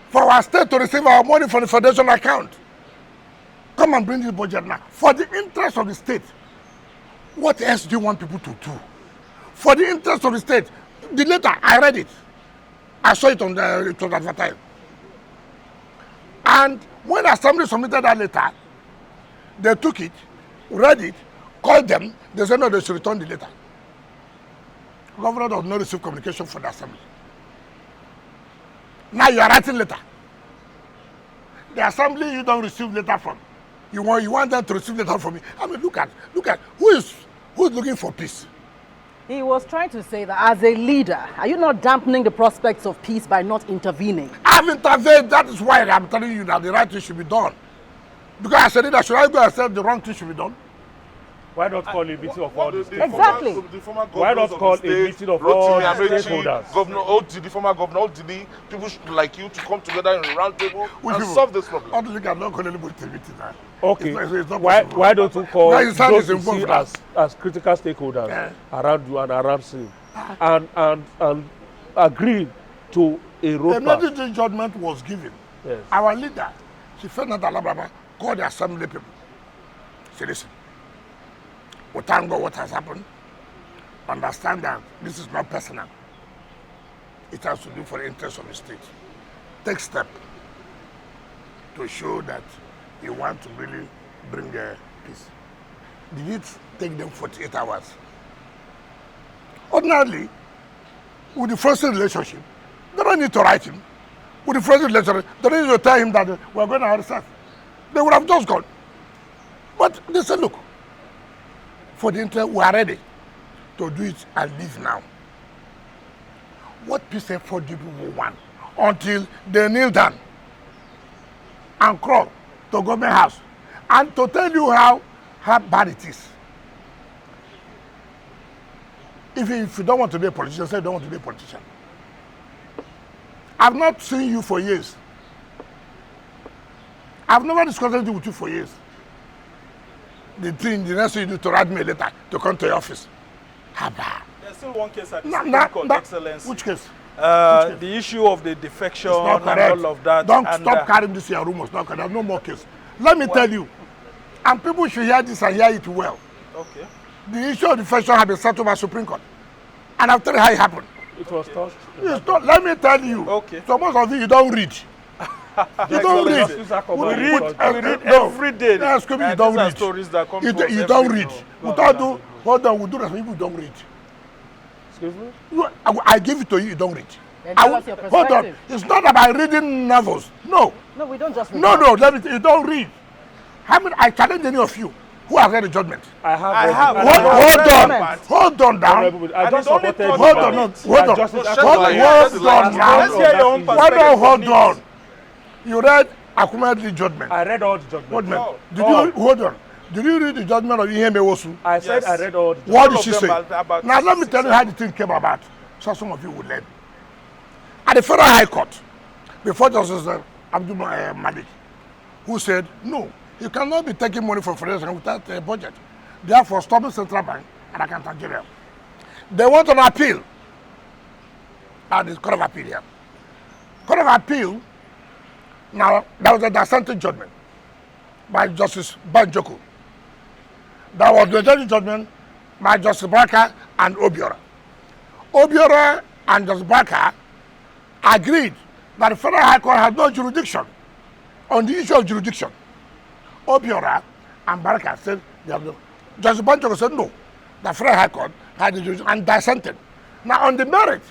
[SPEAKER 2] for our state to receive our money from the federation account, come and bring this budget now. For the interest of the state, what else do you want people to do? For the interest of the state, the letter, I read it. I saw it on it was advertised. And when Assembly submitted that letter, they took it, read it, called them, they said no, they should return the letter. Governor does not receive communication from the Assembly. Now you are writing letter. The Assembly you don't receive letter from. You want them to receive letter from me. I mean, look at who is looking for peace.
[SPEAKER 4] He was trying to say that as a leader, are you not dampening the prospects of peace by not intervening?
[SPEAKER 2] I've intervened. That is why I'm telling you that the right thing should be done. Because I said that, should I go and say the wrong thing should be done?
[SPEAKER 6] Why not call a meeting of all the stakeholders?
[SPEAKER 4] Exactly.
[SPEAKER 1] The former
[SPEAKER 6] Why not
[SPEAKER 1] governors of
[SPEAKER 6] call
[SPEAKER 1] the
[SPEAKER 6] a
[SPEAKER 1] state,
[SPEAKER 6] meeting of
[SPEAKER 1] Rotimi
[SPEAKER 6] all the
[SPEAKER 1] Amechi,
[SPEAKER 6] stakeholders?
[SPEAKER 1] Governor Odili, former Governor Odili, people like you to come together in a round table and solve this problem.
[SPEAKER 2] Odili cannot call anybody to meeting now.
[SPEAKER 6] Okay.
[SPEAKER 2] It's not
[SPEAKER 6] why
[SPEAKER 2] possible.
[SPEAKER 6] don't you call
[SPEAKER 2] Now his son
[SPEAKER 6] those
[SPEAKER 2] is
[SPEAKER 6] you see
[SPEAKER 2] involved
[SPEAKER 6] as critical stakeholders
[SPEAKER 2] Yeah.
[SPEAKER 6] around you and around him and agree to a
[SPEAKER 2] A
[SPEAKER 6] roadmap?
[SPEAKER 2] mediating judgment was given.
[SPEAKER 6] Yes.
[SPEAKER 2] Our leader, Chifenat Alabama, called the assembly people. Say, listen, we thank God what has happened. Understand that this is not personal. It has to do for the interest of the state. Take step to show that you want to really bring peace. Did it take them 48 hours? Ordinarily, with the first relationship, they don't need to write him. With the first relationship, they don't need to tell him that we're going to RSIEC. They would have just gone. But they said, look, for the interest, we are ready to do it and leave now. What peace effort do people want until they kneel down and crawl to government house and to tell you how bad it is? If you don't want to be a politician, say you don't want to be a politician. I've not seen you for years. I've never discussed anything with you for years. The next thing you do to write me a letter to come to your office. How bad?
[SPEAKER 5] There's still one case at the Supreme Court, Excellency.
[SPEAKER 2] Which case?
[SPEAKER 5] The issue of the defection and all of that.
[SPEAKER 2] Don't
[SPEAKER 5] and,
[SPEAKER 2] stop carrying this here rumors. No, there's no more case. Let me tell you, and people should hear this and hear it well.
[SPEAKER 5] Okay.
[SPEAKER 2] The issue of defection has been settled by Supreme Court. And I'll tell you how it happened.
[SPEAKER 6] It was touched.
[SPEAKER 2] Let me tell you.
[SPEAKER 5] Okay.
[SPEAKER 2] So most of you don't read. You don't read.
[SPEAKER 5] We read every day.
[SPEAKER 2] Yes, you don't read.
[SPEAKER 5] Stories that come
[SPEAKER 2] You don't read. Hold on, we do that. People don't read.
[SPEAKER 6] Excuse me?
[SPEAKER 2] I give it to you. You don't read.
[SPEAKER 4] Then tell us your
[SPEAKER 2] Hold on.
[SPEAKER 4] perspective.
[SPEAKER 2] It's not about reading novels. No.
[SPEAKER 4] No, we don't just read.
[SPEAKER 2] No. You don't read. I challenge any of you who has read the judgment.
[SPEAKER 6] I have.
[SPEAKER 2] Hold on down.
[SPEAKER 6] I just supported you.
[SPEAKER 2] Hold on now.
[SPEAKER 5] Let's hear your own perspective.
[SPEAKER 2] Hold on. You read Akume's judgment.
[SPEAKER 6] I read all the judgments.
[SPEAKER 2] Hold on. Did you read the judgment of Ihemewosu?
[SPEAKER 6] I said I read all the judgments.
[SPEAKER 2] What did she say? Now let me tell you how the thing came about, so some of you will learn. At the Federal High Court, before Justice Abdul Malik, who said, no, you cannot be taking money from Federation without a budget. Therefore, stopping Central Bank and Accountant General. They want an appeal at the Court of Appeal here. Court of Appeal, now, there was a dissenting judgment by Justice Banjoko. There was the judgment by Justice Barker and Obiora. Obiora and Justice Barker agreed that the Federal High Court had no jurisdiction on the issue of jurisdiction. Obiora and Barker said, Justice Banjoko said no. The Federal High Court had the jurisdiction and dissented. Now on the merit,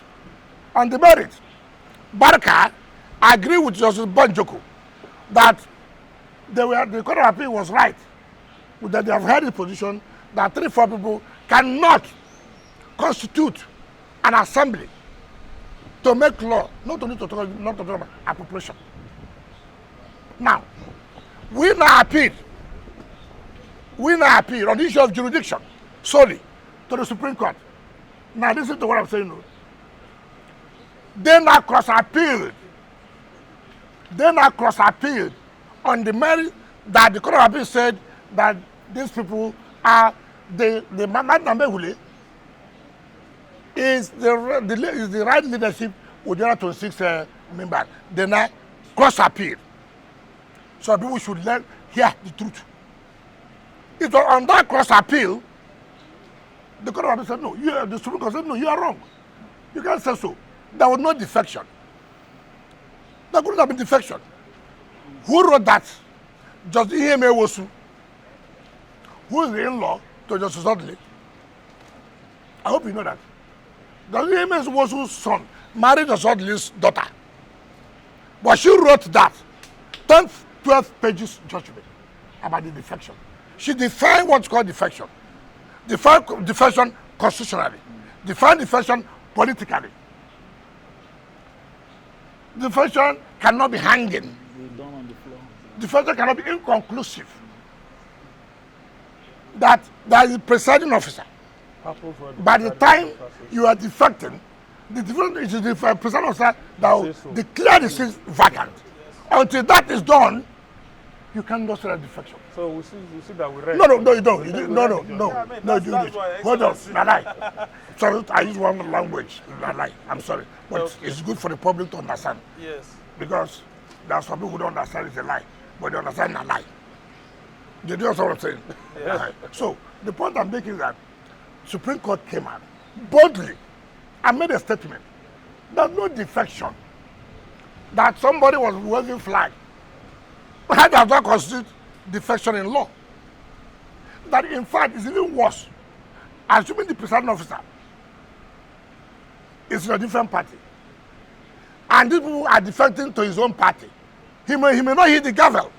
[SPEAKER 2] Barker agreed with Justice Banjoko that the Court of Appeal was right, that they have held the position that 3-4 people cannot constitute an assembly to make law, not to talk about appropriation. Now, we now appeal on the issue of jurisdiction solely to the Supreme Court. Now listen to what I'm saying. They now cross-appealed on the merit that the Court of Appeal said that these people are the Magnanimity is the right leadership with the other 26 members. They now cross-appeal. So people should hear the truth. It was on that cross-appeal, the Court of Appeal said no. The Supreme Court said no, you are wrong. You can't say so. There was no defection. There couldn't have been defection. Who wrote that? Justice Ihemewosu, who is the in-law to Justice Odili. I hope you know that. Justice Ihemewosu's son married Justice Odili's daughter. But she wrote that 12 pages judgment about the defection. She defined what's called defection. Defined defection constitutionally. Defined defection politically. Defection cannot be hanging. defection cannot be inconclusive. That there is a presiding officer. By the time you are defecting, it is the presiding officer that will declare the seat vacant. Until that is done, you cannot say defection.
[SPEAKER 6] So we see that we read.
[SPEAKER 2] No, you don't. You do, no, do it. Hold on, Nalai. Sorry, I use one language, Nalai. I'm sorry, but it's good for the public to understand.
[SPEAKER 5] Yes.
[SPEAKER 2] Because there are some people who don't understand it's a lie, but they understand a lie. You know what I'm saying? Yes. So the point I'm making is that Supreme Court came out boldly and made a statement. There's no defection. That somebody was waving flag. How does that constitute defection in law? That in fact is even worse. Assuming the presiding officer is in a different party, and these people are defecting to his own party, he may not hit the gavel.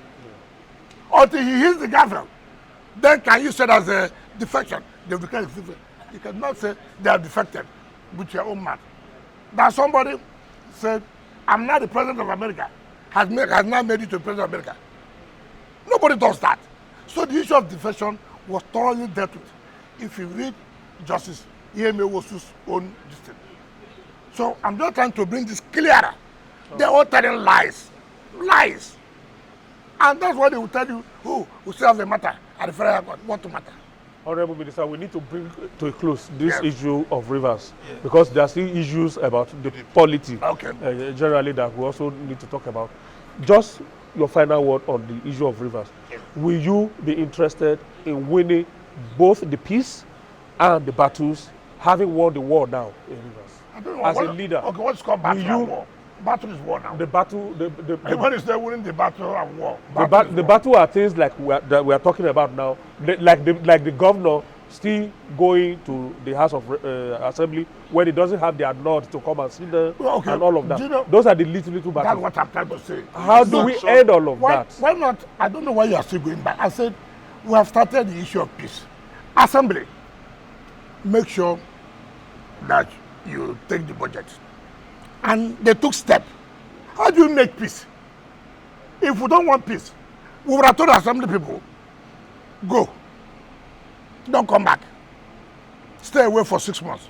[SPEAKER 2] Until he hits the gavel, then can you say that's a defection? You cannot say they are defected with your own mouth. That somebody said, I'm not the president of America, has now made it to the president of America. Nobody does that. So the issue of defection was thoroughly dealt with. If you read Justice E.M.A. Wosu's own dissent. So I'm just trying to bring this clearer. They're all telling lies. Lies. And that's why they will tell you who still has a matter at the federal court. What to matter?
[SPEAKER 6] Honorable Minister, we need to bring to a close this issue of rivers because there are still issues about the polity generally that we also need to talk about. Just your final word on the issue of rivers. Will you be interested in winning both the peace and the battles, having won the war now in rivers?
[SPEAKER 2] I don't know.
[SPEAKER 6] As a leader,
[SPEAKER 2] okay, what's called battle and war? Battle is war now.
[SPEAKER 6] The battle,
[SPEAKER 2] everyone is there winning the battle and war.
[SPEAKER 6] The battle are things like that we are talking about now, like the governor still going to the House of Assembly when he doesn't have their nod to come and sit there and all of that. You know, those are the little battles.
[SPEAKER 2] That's what I'm trying to say.
[SPEAKER 6] How do we end all of that?
[SPEAKER 2] Why not? I don't know why you are still going back. I said we have started the issue of peace. Assembly, make sure that you take the budget. And they took steps. How do you make peace? If we don't want peace, we would have told assembly people, go. Don't come back. Stay away for 6 months.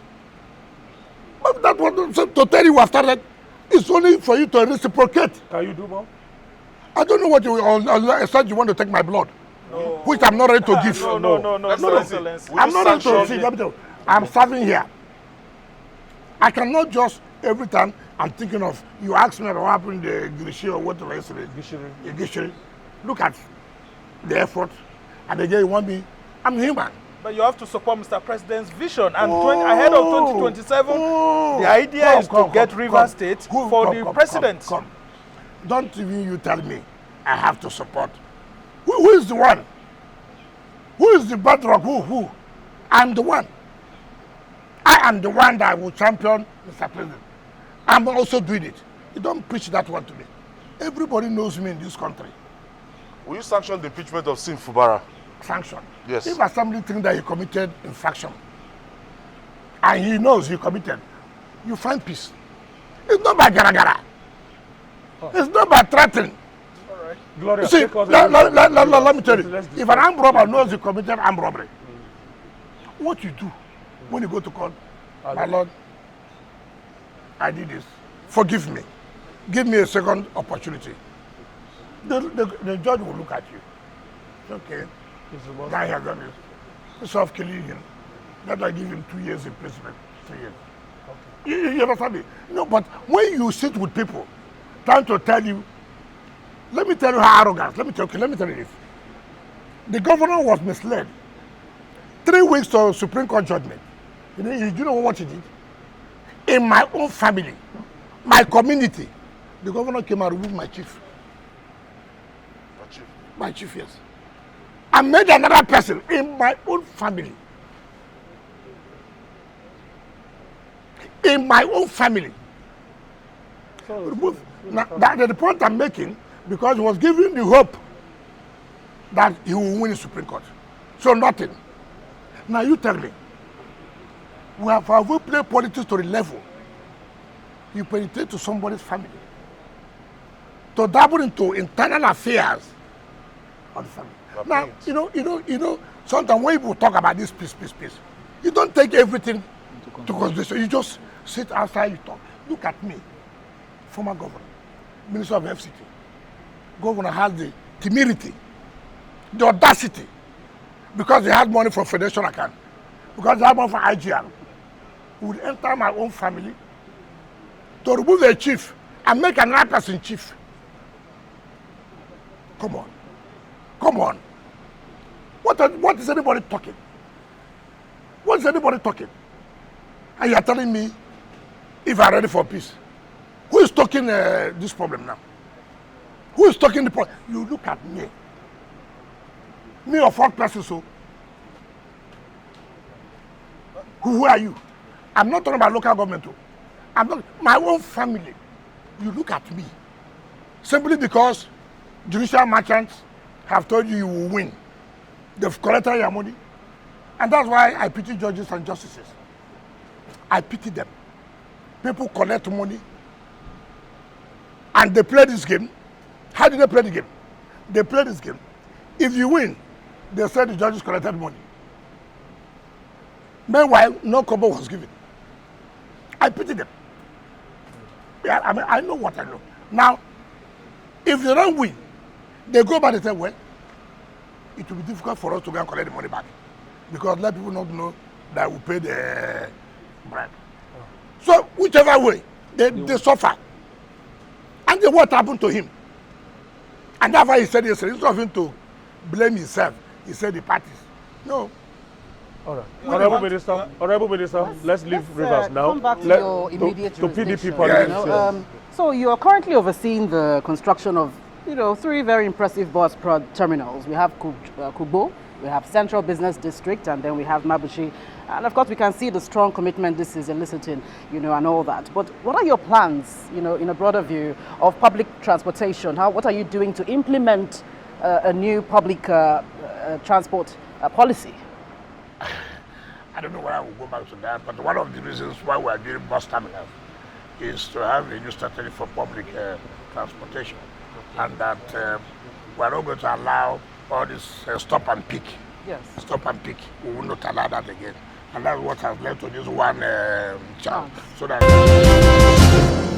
[SPEAKER 2] But that was to tell you we have started. It's only for you to reciprocate.
[SPEAKER 6] Can you do more?
[SPEAKER 2] I don't know what you want to take my blood, which I'm not ready to give.
[SPEAKER 5] No, Excellency.
[SPEAKER 2] I'm not ready to see. I'm serving here. I cannot just every time I'm thinking of you ask me about what happened in the Girishi or whatever yesterday. Gishiri. Look at the effort, and again you want me. I'm human.
[SPEAKER 5] But you have to support Mr. President's vision, and ahead of 2027, the idea is to get Rivers State for the president.
[SPEAKER 2] Don't even you tell me I have to support. Who is the one? Who is the bedrock? Who? I'm the one. I am the one that will champion Mr. President. I'm also doing it. You don't preach that one to me. Everybody knows me in this country.
[SPEAKER 1] Will you sanction the impeachment of Sim Fubara?
[SPEAKER 2] Sanction?
[SPEAKER 1] Yes.
[SPEAKER 2] If assembly thinks that he committed infraction, and he knows he committed, you find peace. It's not by gara-gara. It's not by threatening.
[SPEAKER 5] All right.
[SPEAKER 6] Gloria,
[SPEAKER 2] see, let me tell you, if an armed robber knows he committed armed robbery, what you do when you go to court, my lord, I did this, forgive me, give me a second opportunity. The judge will look at you. Okay, guy has done this. Instead of killing him, that I give him 2 years imprisonment, 3 years. Okay. You understand me? No, but when you sit with people trying to tell you, let me tell you how arrogant, let me tell you this. The governor was misled. 3 weeks to Supreme Court judgment. You know what he did? In my own family, my community, the governor came and removed my chief. My chief, yes. I made another person in my own family. In my own family. Now, that's the point I'm making, because he was giving the hope that he will win the Supreme Court. So nothing. Now you tell me, have we played politics to the level you penetrate to somebody's family, to dabble into internal affairs of the family. Now, you know, sometimes when people talk about this peace, you don't take everything to consideration. You just sit outside, you talk. Look at me, former governor, minister of FCT. Governor has the temerity, the audacity, because he had money from federation account, because he had money from IGR, would enter my own family to remove a chief and make another person chief. Come on. Come on. What is anybody talking? What is anybody talking? And you are telling me if I'm ready for peace. Who is talking this problem now? Who is talking the problem? You look at me. Me or fourth person, so. Who are you? I'm not talking about local government. I'm not my own family. You look at me. Simply because judicial merchants have told you you will win. They've collected your money. And that's why I pity judges and justices. I pity them. People collect money and they play this game. How do they play the game? They play this game. If you win, they say the judges collected money. Meanwhile, no kobo was given. I pity them. Yeah, I mean, I know what I know. Now, if they don't win, they go back and say, well, it will be difficult for us to go and collect the money back. Because let people not know that we pay the bribe. So, whichever way, they suffer. And then what happened to him? And that's why he said yesterday, instead of him to blame himself, he said the parties. No.
[SPEAKER 6] All right. Honorable Minister, let's leave Rivers now.
[SPEAKER 4] Come back to your immediate
[SPEAKER 6] to PDP
[SPEAKER 4] jurisdiction,
[SPEAKER 6] politics.
[SPEAKER 4] So you are currently overseeing the construction of, 3 very impressive bus terminals. We have Kubo, we have Central Business District, and then we have Mabushi. And of course, we can see the strong commitment this is eliciting, and all that. But what are your plans, in a broader view of public transportation? What are you doing to implement a new public transport policy?
[SPEAKER 2] I don't know whether I will go back to that, but one of the reasons why we are doing bus terminals is to have a new strategy for public transportation, and that we are not going to allow all this stop and pick.
[SPEAKER 4] Yes.
[SPEAKER 2] Stop and pick. We will not allow that again, and that's what has led to this one chance. So that.